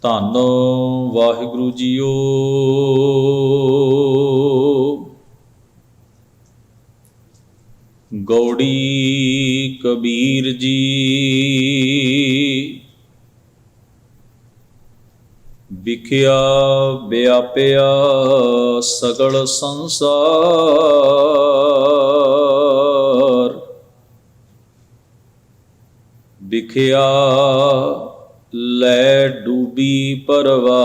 ਧੰਨ ਵਾਹਿਗੁਰੂ ਜੀਓ। ਗੌੜੀ ਕਬੀਰ ਜੀ ਵਿਖਿਆ ਵਿਆਪਿਆ ਸਗਲ ਸੰਸਾਰ। ਵਿਖਿਆ ਲੈ ਡੂਬੀ ਪਰਵਾਰ।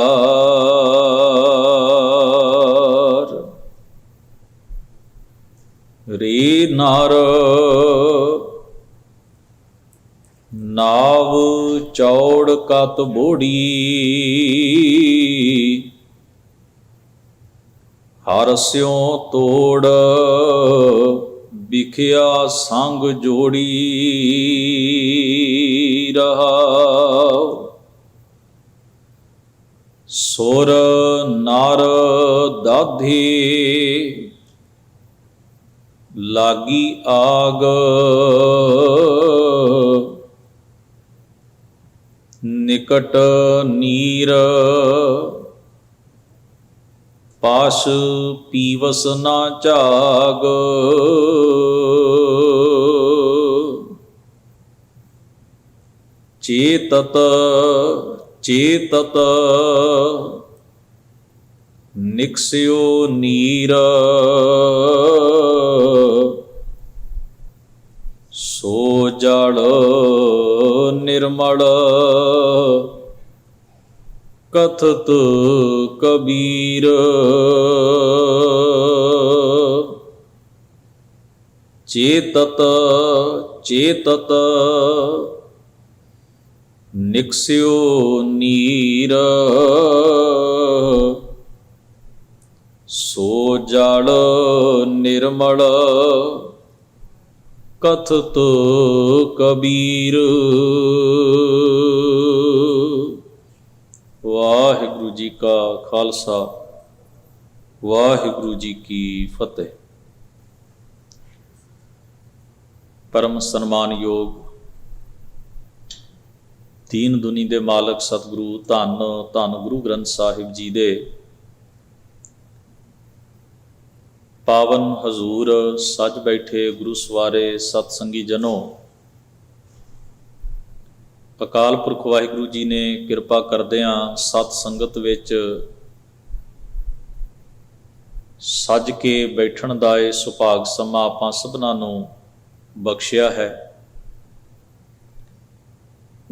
ਰੇ ਨਰ ਨਾਵ ਚੌੜ ਕਤ ਬੋੜੀ। ਹਰ ਸਿਉ ਤੋੜ ਵਿਖਿਆ ਸੰਗ ਜੋੜੀ। ਰਹਾਉ ਸੁਰ ਨਰ ਦਾਧੇ ਲਾਗੀ ਆਗ। ਨਿਕਟ ਨੀਰ ਪਾਸ ਪੀਵਸ ਨਾ ਝਾਗ। ਚੇਤਤ ਚੇਤਤ ਨਿਕਸਿਓ ਨੀਰ। ਸੋ ਜਲ ਨਿਰਮਲ ਕਥਤ ਕਬੀਰ। ਚੇਤਤ ਚੇਤਤ ਨਿਕਸਿਓ ਨੀਰ। ਸੋ ਜਲ ਨਿਰਮਲ ਕਥਤ ਕਬੀਰ। ਵਾਹਿਗੁਰੂ ਜੀ ਕਾ ਖਾਲਸਾ ਵਾਹਿਗੁਰੂ ਜੀ ਕੀ ਫਤਿਹ। ਪਰਮ ਸਨਮਾਨਯੋਗ ਦੀਨ ਦੁਨੀ ਦੇ ਮਾਲਕ ਸਤਿਗੁਰੂ ਧੰਨ ਧੰਨ ਗੁਰੂ ਗ੍ਰੰਥ ਸਾਹਿਬ ਜੀ ਦੇ ਪਾਵਨ ਹਜ਼ੂਰ ਸੱਜ ਬੈਠੇ ਗੁਰੂ ਸਵਾਰੇ ਸਤਸੰਗੀ ਜਨੋ, ਅਕਾਲ ਪੁਰਖ ਵਾਹਿਗੁਰੂ ਜੀ ਨੇ ਕਿਰਪਾ ਕਰਦਿਆਂ ਸਤ ਸੰਗਤ ਵਿੱਚ ਸੱਜ ਕੇ ਬੈਠਣ ਦਾ ਇਹ ਸੁਭਾਗ ਸਮਾਂ ਆਪਾਂ ਸਭਨਾਂ ਨੂੰ ਬਖਸ਼ਿਆ ਹੈ।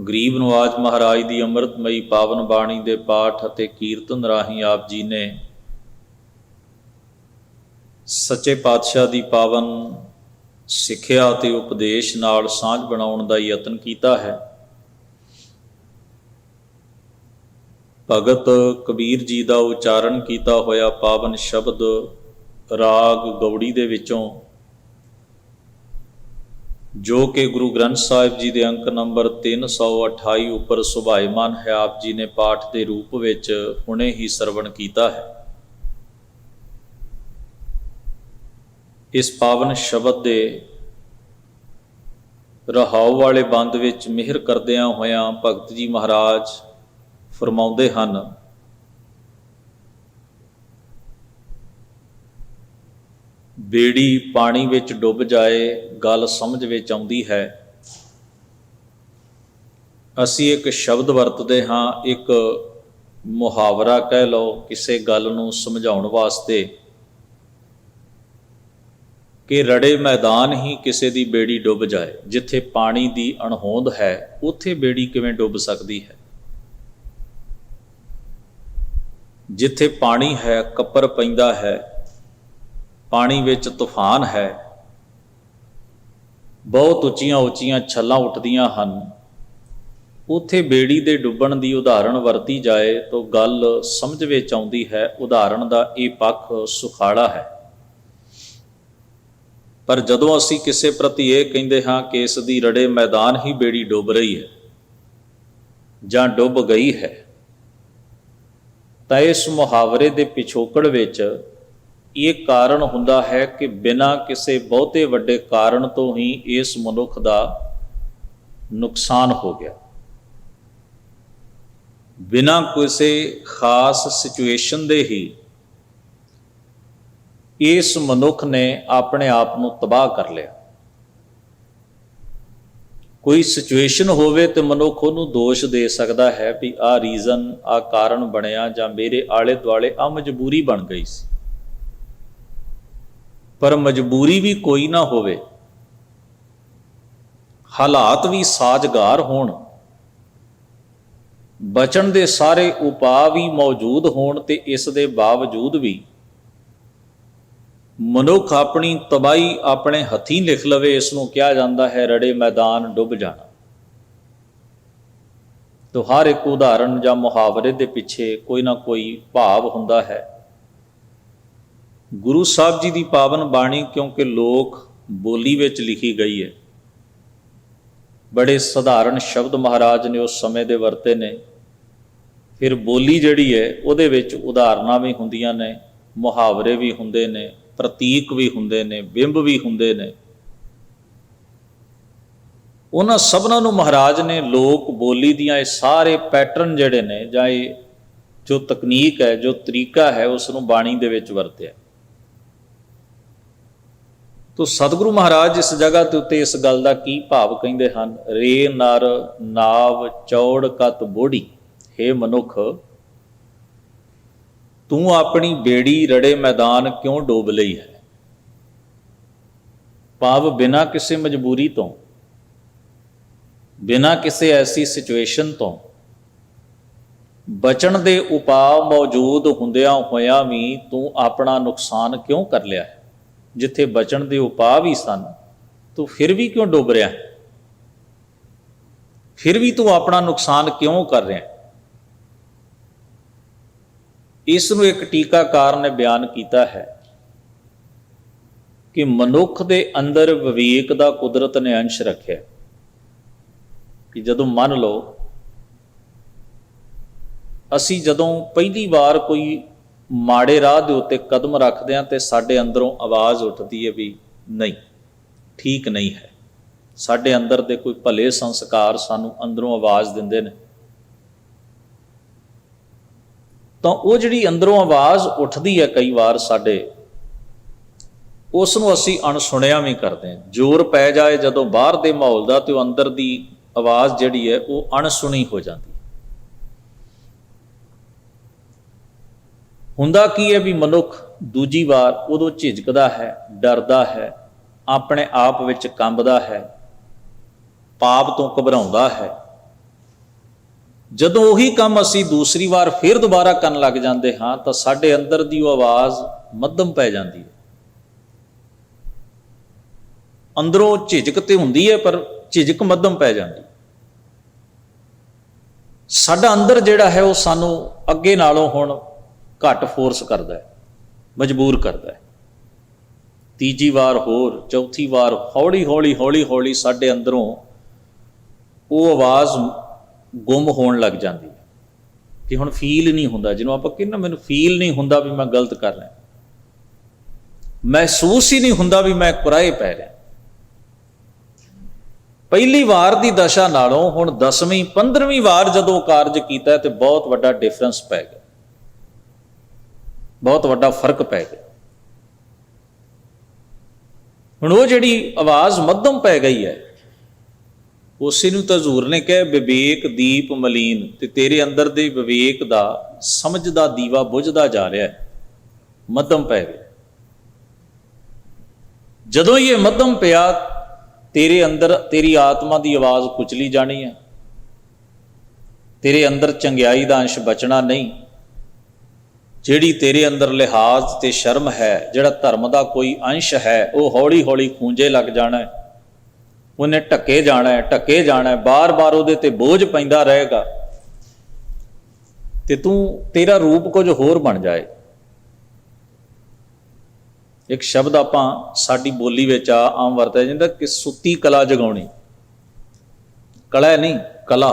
ਗਰੀਬ ਨਵਾਜ ਮਹਾਰਾਜ ਦੀ ਅੰਮ੍ਰਿਤਮਈ ਪਾਵਨ ਬਾਣੀ ਦੇ ਪਾਠ ਅਤੇ ਕੀਰਤਨ ਰਾਹੀਂ ਆਪ ਜੀ ਨੇ ਸੱਚੇ ਪਾਤਸ਼ਾਹ ਦੀ ਪਾਵਨ ਸਿੱਖਿਆ ਅਤੇ ਉਪਦੇਸ਼ ਨਾਲ ਸਾਂਝ ਬਣਾਉਣ ਦਾ ਯਤਨ ਕੀਤਾ ਹੈ। ਭਗਤ ਕਬੀਰ ਜੀ ਦਾ ਉਚਾਰਨ ਕੀਤਾ ਹੋਇਆ ਪਾਵਨ ਸ਼ਬਦ ਰਾਗ ਗੌੜੀ ਦੇ ਵਿੱਚੋਂ, ਜੋ ਕਿ ਗੁਰੂ ਗ੍ਰੰਥ ਸਾਹਿਬ ਜੀ ਦੇ ਅੰਕ ਨੰਬਰ 328 ਉੱਪਰ ਸੁਭਾਇਮਾਨ ਹੈ, ਆਪ ਜੀ ਨੇ ਪਾਠ ਦੇ ਰੂਪ ਵਿੱਚ ਹੁਣੇ ਹੀ ਸਰਵਣ ਕੀਤਾ ਹੈ। ਇਸ ਪਾਵਨ ਸ਼ਬਦ ਦੇ ਰਹਾਉ ਵਾਲੇ ਬੰਦ ਵਿੱਚ ਮਿਹਰ ਕਰਦਿਆਂ ਹੋਇਆਂ ਭਗਤ ਜੀ ਮਹਾਰਾਜ ਫਰਮਾਉਂਦੇ ਹਨ, ਬੇੜੀ ਪਾਣੀ ਵਿੱਚ ਡੁੱਬ ਜਾਏ ਗੱਲ ਸਮਝ ਵਿੱਚ ਆਉਂਦੀ ਹੈ। ਅਸੀਂ ਇੱਕ ਸ਼ਬਦ ਵਰਤਦੇ ਹਾਂ, ਇੱਕ ਮੁਹਾਵਰਾ ਕਹਿ ਲਓ, ਕਿਸੇ ਗੱਲ ਨੂੰ ਸਮਝਾਉਣ ਵਾਸਤੇ ਕਿ ਰੜੇ ਮੈਦਾਨ ਹੀ ਕਿਸੇ ਦੀ ਬੇੜੀ ਡੁੱਬ ਜਾਏ। ਜਿੱਥੇ ਪਾਣੀ ਦੀ ਅਣਹੋਂਦ ਹੈ ਉੱਥੇ ਬੇੜੀ ਕਿਵੇਂ ਡੁੱਬ ਸਕਦੀ ਹੈ? ਜਿੱਥੇ ਪਾਣੀ ਹੈ, ਕੱਪਰ ਪੈਂਦਾ ਹੈ, ਪਾਣੀ ਵਿੱਚ ਤੂਫਾਨ ਹੈ, ਬਹੁਤ ਉੱਚੀਆਂ ਉੱਚੀਆਂ ਛੱਲਾਂ ਉੱਠਦੀਆਂ ਹਨ, ਉੱਥੇ ਬੇੜੀ ਦੇ ਡੁੱਬਣ ਦੀ ਉਦਾਹਰਣ ਵਰਤੀ ਜਾਏ ਤਾਂ ਗੱਲ ਸਮਝ ਵਿੱਚ ਆਉਂਦੀ ਹੈ। ਉਦਾਹਰਣ ਦਾ ਇਹ ਪੱਖ ਸੁਖਾਲਾ ਹੈ। ਪਰ ਜਦੋਂ ਅਸੀਂ ਕਿਸੇ ਪ੍ਰਤੀ ਇਹ ਕਹਿੰਦੇ ਹਾਂ ਕਿ ਇਸ ਦੀ ਰੜੇ ਮੈਦਾਨ ਹੀ ਬੇੜੀ ਡੁੱਬ ਰਹੀ ਹੈ ਜਾਂ ਡੁੱਬ ਗਈ ਹੈ, ਤਾਂ ਇਸ ਮੁਹਾਵਰੇ ਦੇ ਪਿਛੋਕੜ ਵਿੱਚ ਇਹ ਕਾਰਨ ਹੁੰਦਾ ਹੈ ਕਿ ਬਿਨਾਂ ਕਿਸੇ ਬਹੁਤੇ ਵੱਡੇ ਕਾਰਨ ਤੋਂ ਹੀ ਇਸ ਮਨੁੱਖ ਦਾ ਨੁਕਸਾਨ ਹੋ ਗਿਆ। ਬਿਨਾਂ ਕਿਸੇ ਖਾਸ ਸਿਚੁਏਸ਼ਨ ਦੇ ਹੀ ਇਸ ਮਨੁੱਖ ਨੇ ਆਪਣੇ ਆਪ ਨੂੰ ਤਬਾਹ ਕਰ ਲਿਆ। ਕੋਈ ਸਿਚੁਏਸ਼ਨ ਹੋਵੇ ਤੇ ਮਨੁੱਖ ਉਹਨੂੰ ਦੋਸ਼ ਦੇ ਸਕਦਾ ਹੈ ਵੀ ਆਹ ਰੀਜ਼ਨ, ਆਹ ਕਾਰਨ ਬਣਿਆ, ਜਾਂ ਮੇਰੇ ਆਲੇ ਦੁਆਲੇ ਆਹ ਮਜਬੂਰੀ ਬਣ ਗਈ ਸੀ। ਪਰ ਮਜਬੂਰੀ ਵੀ ਕੋਈ ਨਾ ਹੋਵੇ, ਹਾਲਾਤ ਵੀ ਸਾਜ਼ਗਾਰ ਹੋਣ, ਬਚਣ ਦੇ ਸਾਰੇ ਉਪਾਅ ਵੀ ਮੌਜੂਦ ਹੋਣ, ਤੇ ਇਸ ਦੇ ਬਾਵਜੂਦ ਵੀ ਮਨੁੱਖ ਆਪਣੀ ਤਬਾਹੀ ਆਪਣੇ ਹੱਥੀਂ ਲਿਖ ਲਵੇ, ਇਸ ਨੂੰ ਕਿਹਾ ਜਾਂਦਾ ਹੈ ਰੜੇ ਮੈਦਾਨ ਡੁੱਬ ਜਾਣਾ। ਤੋ ਹਰ ਇੱਕ ਉਦਾਹਰਣ ਜਾਂ ਮੁਹਾਵਰੇ ਦੇ ਪਿੱਛੇ ਕੋਈ ਨਾ ਕੋਈ ਭਾਵ ਹੁੰਦਾ ਹੈ। ਗੁਰੂ ਸਾਹਿਬ ਜੀ ਦੀ ਪਾਵਨ ਬਾਣੀ ਕਿਉਂਕਿ ਲੋਕ ਬੋਲੀ ਵਿੱਚ ਲਿਖੀ ਗਈ ਹੈ, ਬੜੇ ਸਧਾਰਨ ਸ਼ਬਦ ਮਹਾਰਾਜ ਨੇ ਉਸ ਸਮੇਂ ਦੇ ਵਰਤੇ ਨੇ। ਫਿਰ ਬੋਲੀ ਜਿਹੜੀ ਹੈ ਉਹਦੇ ਵਿੱਚ ਉਦਾਹਰਨਾਂ ਵੀ ਹੁੰਦੀਆਂ ਨੇ, ਮੁਹਾਵਰੇ ਵੀ ਹੁੰਦੇ ਨੇ, ਪ੍ਰਤੀਕ ਵੀ ਹੁੰਦੇ ਨੇ, ਬਿੰਬ ਵੀ ਹੁੰਦੇ ਨੇ। ਉਹਨਾਂ ਸਭਨਾਂ ਨੂੰ ਮਹਾਰਾਜ ਨੇ ਲੋਕ ਬੋਲੀ ਦੀਆਂ ਇਹ ਸਾਰੇ ਪੈਟਰਨ ਜਿਹੜੇ ਨੇ, ਜਾਂ ਇਹ ਜੋ ਤਕਨੀਕ ਹੈ, ਜੋ ਤਰੀਕਾ ਹੈ, ਉਸ ਨੂੰ ਬਾਣੀ ਦੇ ਵਿੱਚ ਵਰਤਿਆ। ਤੋ ਸਤਿਗੁਰੂ ਮਹਾਰਾਜ ਇਸ ਜਗ੍ਹਾ ਦੇ ਉੱਤੇ ਇਸ ਗੱਲ ਦਾ ਕੀ ਭਾਵ ਕਹਿੰਦੇ ਹਨ? ਰੇ ਨਰ ਨਾਵ ਚੌੜ ਕਤ ਬੋੜੀ, ਹੇ ਮਨੁੱਖ ਤੂੰ ਆਪਣੀ ਬੇੜੀ ਰੜੇ ਮੈਦਾਨ ਕਿਉਂ ਡੋਬ ਲਈ ਹੈ? ਭਾਵ ਬਿਨਾਂ ਕਿਸੇ ਮਜਬੂਰੀ ਤੋਂ, ਬਿਨਾਂ ਕਿਸੇ ਐਸੀ ਸਿਚੁਏਸ਼ਨ ਤੋਂ, ਬਚਣ ਦੇ ਉਪਾਅ ਮੌਜੂਦ ਹੁੰਦਿਆਂ ਹੋਇਆਂ ਵੀ ਤੂੰ ਆਪਣਾ ਨੁਕਸਾਨ ਕਿਉਂ ਕਰ ਲਿਆ ਹੈ? ਜਿੱਥੇ ਬਚਣ ਦੇ ਉਪਾਅ ਵੀ ਸਨ, ਤੂੰ ਫਿਰ ਵੀ ਕਿਉਂ ਡੁੱਬ ਰਿਹਾ ਹੈ? ਫਿਰ ਵੀ ਤੂੰ ਆਪਣਾ ਨੁਕਸਾਨ ਕਿਉਂ ਕਰ ਰਿਹਾ ਹੈ? ਇਸ ਨੂੰ ਇੱਕ ਟੀਕਾਕਾਰ ਨੇ ਬਿਆਨ ਕੀਤਾ ਹੈ ਕਿ ਮਨੁੱਖ ਦੇ ਅੰਦਰ ਵਿਵੇਕ ਦਾ ਕੁਦਰਤ ਨੇ ਅੰਸ਼ ਰੱਖਿਆ ਕਿ ਜਦੋਂ ਮੰਨ ਲਓ ਅਸੀਂ ਜਦੋਂ ਪਹਿਲੀ ਵਾਰ ਕੋਈ ਮਾੜੇ ਰਾਹ ਦੇ ਉੱਤੇ ਕਦਮ ਰੱਖਦੇ ਹਾਂ ਤੇ ਸਾਡੇ ਅੰਦਰੋਂ ਆਵਾਜ਼ ਉੱਠਦੀ ਹੈ ਵੀ ਨਹੀਂ, ਠੀਕ ਨਹੀਂ ਹੈ। ਸਾਡੇ ਅੰਦਰ ਦੇ ਕੋਈ ਭਲੇ ਸੰਸਕਾਰ ਸਾਨੂੰ ਅੰਦਰੋਂ ਆਵਾਜ਼ ਦਿੰਦੇ ਨੇ। ਤਾਂ ਉਹ ਜਿਹੜੀ ਅੰਦਰੋਂ ਆਵਾਜ਼ ਉੱਠਦੀ ਹੈ ਕਈ ਵਾਰ ਸਾਡੇ, ਉਸ ਨੂੰ ਅਸੀਂ ਅਣਸੁਣਿਆ ਵੀ ਕਰਦੇ ਹਾਂ। ਜ਼ੋਰ ਪੈ ਜਾਏ ਜਦੋਂ ਬਾਹਰ ਦੇ ਮਾਹੌਲ ਦਾ, ਤੇ ਉਹ ਅੰਦਰ ਦੀ ਆਵਾਜ਼ ਜਿਹੜੀ ਹੈ ਉਹ ਅਣਸੁਣੀ ਹੋ ਜਾਂਦੀ। ਹੁੰਦਾ ਕੀ ਹੈ ਵੀ ਮਨੁੱਖ ਦੂਜੀ ਵਾਰ ਉਦੋਂ ਝਿਜਕਦਾ ਹੈ, ਡਰਦਾ ਹੈ, ਆਪਣੇ ਆਪ ਵਿੱਚ ਕੰਬਦਾ ਹੈ, ਪਾਪ ਤੋਂ ਘਬਰਾਉਂਦਾ ਹੈ। ਜਦੋਂ ਉਹੀ ਕੰਮ ਅਸੀਂ ਦੂਸਰੀ ਵਾਰ ਫਿਰ ਦੁਬਾਰਾ ਕਰਨ ਲੱਗ ਜਾਂਦੇ ਹਾਂ ਤਾਂ ਸਾਡੇ ਅੰਦਰ ਦੀ ਉਹ ਆਵਾਜ਼ ਮੱਧਮ ਪੈ ਜਾਂਦੀ ਹੈ। ਅੰਦਰੋਂ ਝਿਜਕ ਤੇ ਹੁੰਦੀ ਹੈ ਪਰ ਝਿਜਕ ਮੱਧਮ ਪੈ ਜਾਂਦੀ। ਸਾਡਾ ਅੰਦਰ ਜਿਹੜਾ ਹੈ ਉਹ ਸਾਨੂੰ ਅੱਗੇ ਨਾਲੋਂ ਹੁਣ ਘੱਟ ਫੋਰਸ ਕਰਦਾ ਹੈ, ਮਜਬੂਰ ਕਰਦਾ ਹੈ। ਤੀਜੀ ਵਾਰ ਹੋਰ, ਚੌਥੀ ਵਾਰ ਹੌਲੀ ਹੌਲੀ ਹੌਲੀ ਹੌਲੀ ਸਾਡੇ ਅੰਦਰੋਂ ਉਹ ਆਵਾਜ਼ ਗੁੰਮ ਹੋਣ ਲੱਗ ਜਾਂਦੀ ਹੈ ਕਿ ਹੁਣ ਫੀਲ ਨਹੀਂ ਹੁੰਦਾ, ਜਿਹਨੂੰ ਆਪਾਂ ਕਹਿੰਦੇ ਮੈਨੂੰ ਫੀਲ ਨਹੀਂ ਹੁੰਦਾ ਵੀ ਮੈਂ ਗਲਤ ਕਰ ਰਿਹਾ, ਮਹਿਸੂਸ ਹੀ ਨਹੀਂ ਹੁੰਦਾ ਵੀ ਮੈਂ ਕੁਰਾਏ ਪੈ ਰਿਹਾ। ਪਹਿਲੀ ਵਾਰ ਦੀ ਦਸ਼ਾ ਨਾਲੋਂ ਹੁਣ 10ਵੀਂ 15ਵੀਂ ਵਾਰ ਜਦੋਂ ਕਾਰਜ ਕੀਤਾ ਤੇ ਬਹੁਤ ਵੱਡਾ ਡਿਫਰੈਂਸ ਪੈ ਗਿਆ, ਬਹੁਤ ਵੱਡਾ ਫਰਕ ਪੈ ਗਿਆ। ਹੁਣ ਉਹ ਜਿਹੜੀ ਆਵਾਜ਼ ਮੱਧਮ ਪੈ ਗਈ ਹੈ, ਉਸੇ ਨੂੰ ਤਾਂ ਹਜ਼ੂਰ ਨੇ ਕਿਹਾ ਵਿਵੇਕ ਦੀਪ ਮਲੀਨ, ਤੇ ਤੇਰੇ ਅੰਦਰ ਦੇ ਵਿਵੇਕ ਦਾ, ਸਮਝ ਦਾ ਦੀਵਾ ਬੁਝਦਾ ਜਾ ਰਿਹਾ ਹੈ, ਮੱਧਮ ਪੈ ਗਿਆ। ਜਦੋਂ ਇਹ ਮੱਧਮ ਪਿਆ, ਤੇਰੇ ਅੰਦਰ ਤੇਰੀ ਆਤਮਾ ਦੀ ਆਵਾਜ਼ ਕੁਚਲੀ ਜਾਣੀ ਹੈ। ਤੇਰੇ ਅੰਦਰ ਚੰਗਿਆਈ ਦਾ ਅੰਸ਼ ਬਚਣਾ ਨਹੀਂ। ਜਿਹੜੀ ਤੇਰੇ ਅੰਦਰ ਲਿਹਾਜ਼ ਤੇ ਸ਼ਰਮ ਹੈ, ਜਿਹੜਾ ਧਰਮ ਦਾ ਕੋਈ ਅੰਸ਼ ਹੈ, ਉਹ ਹੌਲੀ ਹੌਲੀ ਖੂੰਜੇ ਲੱਗ ਜਾਣਾ ਹੈ। ਉਹਨੇ ਢੱਕੇ ਜਾਣਾ ਹੈ, ਢੱਕੇ ਜਾਣਾ ਹੈ, ਬਾਰ-ਬਾਰ ਉਹਦੇ ਤੇ ਬੋਝ ਪੈਂਦਾ ਰਹੇਗਾ ਤੇ ਤੇਰਾ ਰੂਪ ਕੁਝ ਹੋਰ ਬਣ ਜਾਏ। ਇੱਕ ਸ਼ਬਦ ਆਪਾਂ ਸਾਡੀ ਬੋਲੀ ਵਿੱਚ ਆਮ ਵਰਤਿਆ ਜਾਂਦਾ ਕਿ ਸੁੱਤੀ ਕਲਾ ਜਗਾਉਣੀ। ਕਲਾ ਨਹੀਂ, ਕਲਾ।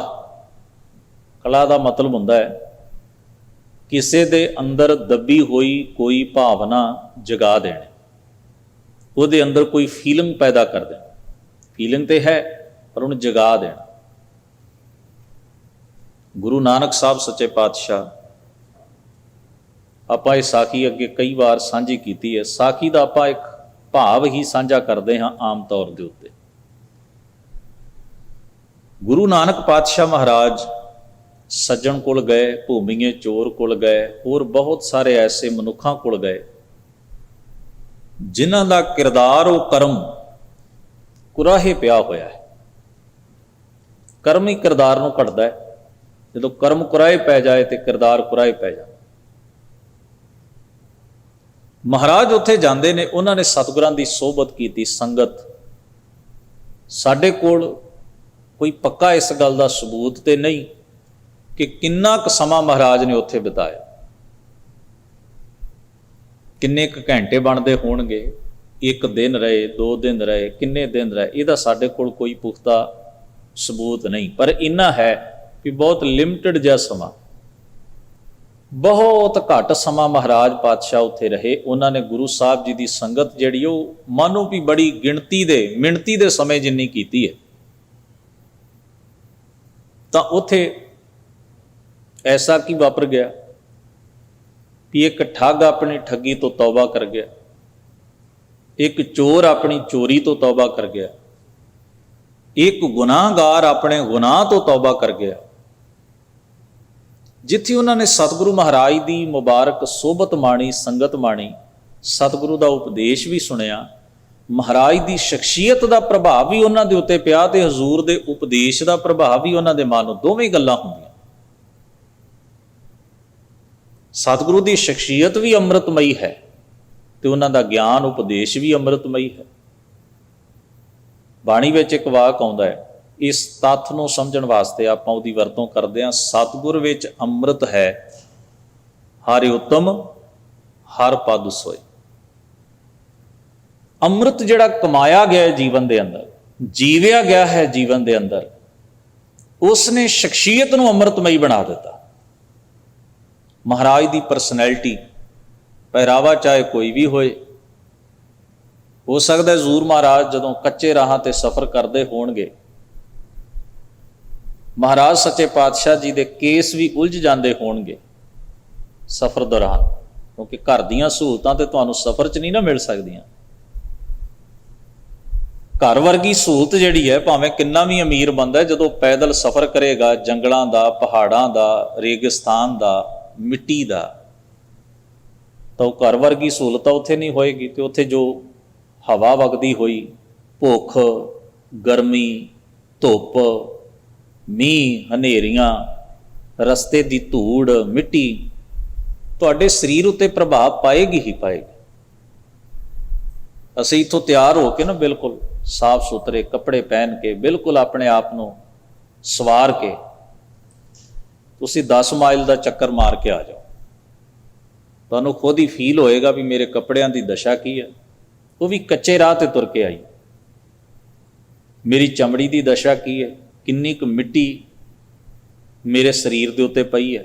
ਕਲਾ ਦਾ ਮਤਲਬ ਹੁੰਦਾ ਹੈ ਕਿਸੇ ਦੇ ਅੰਦਰ ਦੱਬੀ ਹੋਈ ਕੋਈ ਭਾਵਨਾ ਜਗਾ ਦੇਣੀ, ਉਹਦੇ ਅੰਦਰ ਕੋਈ ਫੀਲਿੰਗ ਪੈਦਾ ਕਰ ਦੇਣੀ। ਫੀਲਿੰਗ ਤੇ ਹੈ ਪਰ ਉਹਨੂੰ ਜਗਾ ਦੇਣਾ। ਗੁਰੂ ਨਾਨਕ ਸਾਹਿਬ ਸੱਚੇ ਪਾਤਸ਼ਾਹ, ਆਪਾਂ ਇਹ ਸਾਖੀ ਅੱਗੇ ਕਈ ਵਾਰ ਸਾਂਝੀ ਕੀਤੀ ਹੈ। ਸਾਖੀ ਦਾ ਆਪਾਂ ਇੱਕ ਭਾਵ ਹੀ ਸਾਂਝਾ ਕਰਦੇ ਹਾਂ ਆਮ ਤੌਰ ਦੇ ਉੱਤੇ। ਗੁਰੂ ਨਾਨਕ ਪਾਤਸ਼ਾਹ ਮਹਾਰਾਜ ਸੱਜਣ ਕੋਲ ਗਏ, ਭੂਮੀਏ ਚੋਰ ਕੋਲ ਗਏ, ਹੋਰ ਬਹੁਤ ਸਾਰੇ ਐਸੇ ਮਨੁੱਖਾਂ ਕੋਲ ਗਏ ਜਿਨ੍ਹਾਂ ਦਾ ਕਿਰਦਾਰ ਉਹ ਕਰਮ ਕੁਰਾਹੇ ਪਿਆ ਹੋਇਆ ਹੈ। ਕਰਮ ਹੀ ਕਿਰਦਾਰ ਨੂੰ ਘੜਦਾ ਹੈ। ਜਦੋਂ ਕਰਮ ਕੁਰਾਹੇ ਪੈ ਜਾਏ ਤੇ ਕਿਰਦਾਰ ਕੁਰਾਹੇ ਪੈ ਜਾਏ। ਮਹਾਰਾਜ ਉੱਥੇ ਜਾਂਦੇ ਨੇ, ਉਹਨਾਂ ਨੇ ਸਤਿਗੁਰਾਂ ਦੀ ਸੋਹਬਤ ਕੀਤੀ, ਸੰਗਤ। ਸਾਡੇ ਕੋਲ ਕੋਈ ਪੱਕਾ ਇਸ ਗੱਲ ਦਾ ਸਬੂਤ ਤੇ ਨਹੀਂ ਕਿ ਕਿੰਨਾ ਕੁ ਸਮਾਂ ਮਹਾਰਾਜ ਨੇ ਉੱਥੇ ਬਿਤਾਇਆ, ਕਿੰਨੇ ਕੁ ਘੰਟੇ ਬਣਦੇ ਹੋਣਗੇ, ਇੱਕ ਦਿਨ ਰਹੇ, 2 ਦਿਨ ਰਹੇ, ਕਿੰਨੇ ਦਿਨ ਰਹੇ, ਇਹਦਾ ਸਾਡੇ ਕੋਲ ਕੋਈ ਪੁਖਤਾ ਸਬੂਤ ਨਹੀਂ। ਪਰ ਇੰਨਾ ਹੈ ਕਿ ਬਹੁਤ ਲਿਮਟਿਡ ਜਿਹਾ ਸਮਾਂ, ਬਹੁਤ ਘੱਟ ਸਮਾਂ ਮਹਾਰਾਜ ਪਾਤਸ਼ਾਹ ਉੱਥੇ ਰਹੇ। ਉਹਨਾਂ ਨੇ ਗੁਰੂ ਸਾਹਿਬ ਜੀ ਦੀ ਸੰਗਤ ਜਿਹੜੀ ਉਹ ਮਾਨੋ ਵੀ ਬੜੀ ਮਿਣਤੀ ਦੇ ਸਮੇਂ ਜਿੰਨੀ ਕੀਤੀ ਹੈ। ਤਾਂ ਉੱਥੇ ਐਸਾ ਕੀ ਵਾਪਰ ਗਿਆ ਕਿ ਇੱਕ ਠੱਗ ਆਪਣੀ ਠੱਗੀ ਤੋਂ ਤੌਬਾ ਕਰ ਗਿਆ, ਇੱਕ ਚੋਰ ਆਪਣੀ ਚੋਰੀ ਤੋਂ ਤੌਬਾ ਕਰ ਗਿਆ, ਇੱਕ ਗੁਨਾਹਗਾਰ ਆਪਣੇ ਗੁਨਾਹ ਤੋਂ ਤੌਬਾ ਕਰ ਗਿਆ। ਜਿੱਥੇ ਉਹਨਾਂ ਨੇ ਸਤਿਗੁਰੂ ਮਹਾਰਾਜ ਦੀ ਮੁਬਾਰਕ ਸੋਹਬਤ ਮਾਣੀ, ਸੰਗਤ ਮਾਣੀ, ਸਤਿਗੁਰੂ ਦਾ ਉਪਦੇਸ਼ ਵੀ ਸੁਣਿਆ, ਮਹਾਰਾਜ ਦੀ ਸ਼ਖਸੀਅਤ ਦਾ ਪ੍ਰਭਾਵ ਵੀ ਉਹਨਾਂ ਦੇ ਉੱਤੇ ਪਿਆ ਤੇ ਹਜ਼ੂਰ ਦੇ ਉਪਦੇਸ਼ ਦਾ ਪ੍ਰਭਾਵ ਵੀ ਉਹਨਾਂ ਦੇ ਮਨ ਨੂੰ, ਦੋਵੇਂ ਗੱਲਾਂ ਹੁੰਦੀਆਂ। ਸਤਿਗੁਰੂ ਦੀ ਸ਼ਖਸੀਅਤ ਵੀ ਅੰਮ੍ਰਿਤਮਈ ਹੈ ਤੇ ਉਹਨਾਂ ਦਾ ਗਿਆਨ ਉਪਦੇਸ਼ ਵੀ ਅੰਮ੍ਰਿਤਮਈ ਹੈ। ਬਾਣੀ ਵਿੱਚ ਇੱਕ ਵਾਕ ਆਉਂਦਾ ਹੈ, ਇਸ ਤੱਥ ਨੂੰ ਸਮਝਣ ਵਾਸਤੇ ਆਪਾਂ ਉਹਦੀ ਵਰਤੋਂ ਕਰਦੇ ਹਾਂ। ਸਤਿਗੁਰ ਵਿੱਚ ਅੰਮ੍ਰਿਤ ਹੈ, ਹਰਿ ਉਤਮ ਹਰ ਪਦ ਸੋਏ। ਅੰਮ੍ਰਿਤ ਜਿਹੜਾ ਕਮਾਇਆ ਗਿਆ ਹੈ ਜੀਵਨ ਦੇ ਅੰਦਰ, ਜੀਵਿਆ ਗਿਆ ਹੈ ਜੀਵਨ ਦੇ ਅੰਦਰ, ਉਸਨੇ ਸ਼ਖਸੀਅਤ ਨੂੰ ਅੰਮ੍ਰਿਤਮਈ ਬਣਾ ਦਿੱਤਾ। ਮਹਾਰਾਜ ਦੀ ਪਰਸਨੈਲਿਟੀ, ਪਹਿਰਾਵਾ ਚਾਹੇ ਕੋਈ ਵੀ ਹੋਏ, ਹੋ ਸਕਦਾ ਹਜ਼ੂਰ ਮਹਾਰਾਜ ਜਦੋਂ ਕੱਚੇ ਰਾਹਾਂ ਤੇ ਸਫ਼ਰ ਕਰਦੇ ਹੋਣਗੇ, ਮਹਾਰਾਜ ਸੱਚੇ ਪਾਤਸ਼ਾਹ ਜੀ ਦੇ ਕੇਸ ਵੀ ਉਲਝ ਜਾਂਦੇ ਹੋਣਗੇ ਸਫ਼ਰ ਦੌਰਾਨ, ਕਿਉਂਕਿ ਘਰ ਦੀਆਂ ਸਹੂਲਤਾਂ ਤੇ ਤੁਹਾਨੂੰ ਸਫ਼ਰ 'ਚ ਨਹੀਂ ਨਾ ਮਿਲ ਸਕਦੀਆਂ। ਘਰ ਵਰਗੀ ਸਹੂਲਤ ਜਿਹੜੀ ਹੈ, ਭਾਵੇਂ ਕਿੰਨਾ ਵੀ ਅਮੀਰ ਬੰਦਾ, ਜਦੋਂ ਪੈਦਲ ਸਫ਼ਰ ਕਰੇਗਾ ਜੰਗਲਾਂ ਦਾ, ਪਹਾੜਾਂ ਦਾ, ਰੇਗਿਸਤਾਨ ਦਾ, ਮਿੱਟੀ ਦਾ, ਤਾਂ ਉਹ ਘਰ ਵਰਗੀ ਸਹੂਲਤ ਉੱਥੇ ਨਹੀਂ ਹੋਏਗੀ। ਤੇ ਉੱਥੇ ਜੋ ਹਵਾ ਵਗਦੀ ਹੋਈ, ਭੁੱਖ, ਗਰਮੀ, ਧੁੱਪ, ਮੀਂਹ, ਹਨੇਰੀਆਂ, ਰਸਤੇ ਦੀ ਧੂੜ, ਮਿੱਟੀ ਤੁਹਾਡੇ ਸਰੀਰ ਉੱਤੇ ਪ੍ਰਭਾਵ ਪਾਏਗੀ ਹੀ ਪਾਏਗੀ। ਅਸੀਂ ਇੱਥੋਂ ਤਿਆਰ ਹੋ ਕੇ ਨਾ ਬਿਲਕੁਲ ਸਾਫ ਸੁਥਰੇ ਕੱਪੜੇ ਪਹਿਨ ਕੇ, ਬਿਲਕੁਲ ਆਪਣੇ ਆਪ ਨੂੰ ਸਵਾਰ ਕੇ, ਤੁਸੀਂ 10 ਮਾਈਲ ਦਾ ਚੱਕਰ ਮਾਰ ਕੇ ਆ ਜਾਓ, ਤੁਹਾਨੂੰ ਖੁਦ ਹੀ ਫੀਲ ਹੋਏਗਾ ਵੀ ਮੇਰੇ ਕੱਪੜਿਆਂ ਦੀ ਦਸ਼ਾ ਕੀ ਹੈ। ਉਹ ਵੀ ਕੱਚੇ ਰਾਹ ਤੇ ਤੁਰ ਕੇ ਆਈ। ਮੇਰੀ ਚਮੜੀ ਦੀ ਦਸ਼ਾ ਕੀ ਹੈ, ਕਿੰਨੀ ਕੁ ਮਿੱਟੀ ਮੇਰੇ ਸਰੀਰ ਦੇ ਉੱਤੇ ਪਈ ਹੈ।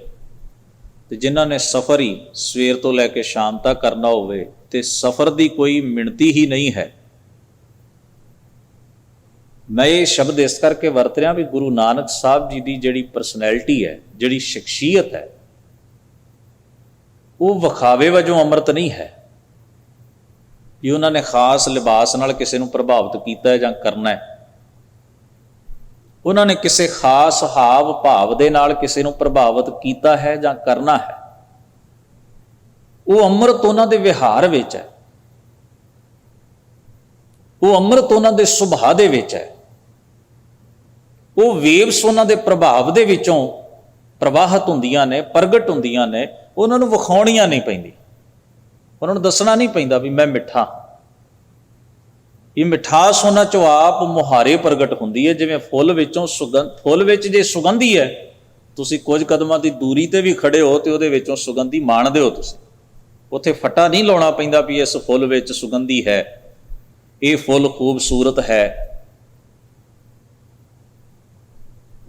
ਤੇ ਜਿਨ੍ਹਾਂ ਨੇ ਸਫ਼ਰ ਹੀ ਸਵੇਰ ਤੋਂ ਲੈ ਕੇ ਸ਼ਾਮ ਤੱਕ ਕਰਨਾ ਹੋਵੇ ਤੇ ਸਫ਼ਰ ਦੀ ਕੋਈ ਮਿਣਤੀ ਹੀ ਨਹੀਂ ਹੈ। ਮੈਂ ਇਹ ਸ਼ਬਦ ਇਸ ਕਰਕੇ ਵਰਤ ਰਿਹਾ ਵੀ ਗੁਰੂ ਨਾਨਕ ਸਾਹਿਬ ਜੀ ਦੀ ਜਿਹੜੀ ਪਰਸਨੈਲਿਟੀ ਹੈ, ਜਿਹੜੀ ਸ਼ਖਸੀਅਤ ਹੈ, ਉਹ ਵਿਖਾਵੇ ਵਜੋਂ ਅੰਮ੍ਰਿਤ ਨਹੀਂ ਹੈ ਕਿ ਉਹਨਾਂ ਨੇ ਖਾਸ ਲਿਬਾਸ ਨਾਲ ਕਿਸੇ ਨੂੰ ਪ੍ਰਭਾਵਿਤ ਕੀਤਾ ਹੈ ਜਾਂ ਕਰਨਾ ਹੈ। ਉਹਨਾਂ ਨੇ ਕਿਸੇ ਖਾਸ ਹਾਵ ਭਾਵ ਦੇ ਨਾਲ ਕਿਸੇ ਨੂੰ ਪ੍ਰਭਾਵਿਤ ਕੀਤਾ ਹੈ ਜਾਂ ਕਰਨਾ ਹੈ। ਉਹ ਅੰਮ੍ਰਿਤ ਉਹਨਾਂ ਦੇ ਵਿਹਾਰ ਵਿੱਚ ਹੈ, ਉਹ ਅੰਮ੍ਰਿਤ ਉਹਨਾਂ ਦੇ ਸੁਭਾਅ ਦੇ ਵਿੱਚ ਹੈ। ਉਹ ਵੇਵਸ ਉਹਨਾਂ ਦੇ ਪ੍ਰਭਾਵ ਦੇ ਵਿੱਚੋਂ ਪ੍ਰਵਾਹਿਤ ਹੁੰਦੀਆਂ ਨੇ, ਪ੍ਰਗਟ ਹੁੰਦੀਆਂ ਨੇ। ਉਹਨਾਂ ਨੂੰ ਵਿਖਾਉਣੀਆਂ ਨਹੀਂ ਪੈਂਦੀ, ਉਹਨਾਂ ਨੂੰ ਦੱਸਣਾ ਨਹੀਂ ਪੈਂਦਾ ਵੀ ਮੈਂ ਮਿੱਠਾ। ਇਹ ਮਿਠਾਸ ਉਹਨਾਂ ਚੋਂ ਆਪ ਮੁਹਾਰੇ ਪ੍ਰਗਟ ਹੁੰਦੀ ਹੈ। ਜਿਵੇਂ ਫੁੱਲ ਵਿੱਚੋਂ ਫੁੱਲ ਵਿੱਚ ਜੇ ਸੁਗੰਧੀ ਹੈ, ਤੁਸੀਂ ਕੁਝ ਕਦਮਾਂ ਦੀ ਦੂਰੀ ਤੇ ਵੀ ਖੜੇ ਹੋ ਤੇ ਉਹਦੇ ਵਿੱਚੋਂ ਸੁਗੰਧੀ ਮਾਣਦੇ ਹੋ। ਤੁਸੀਂ ਉੱਥੇ ਫੱਟਾ ਨਹੀਂ ਲਾਉਣਾ ਪੈਂਦਾ ਵੀ ਇਸ ਫੁੱਲ ਵਿੱਚ ਸੁਗੰਧੀ ਹੈ, ਇਹ ਫੁੱਲ ਖੂਬਸੂਰਤ ਹੈ।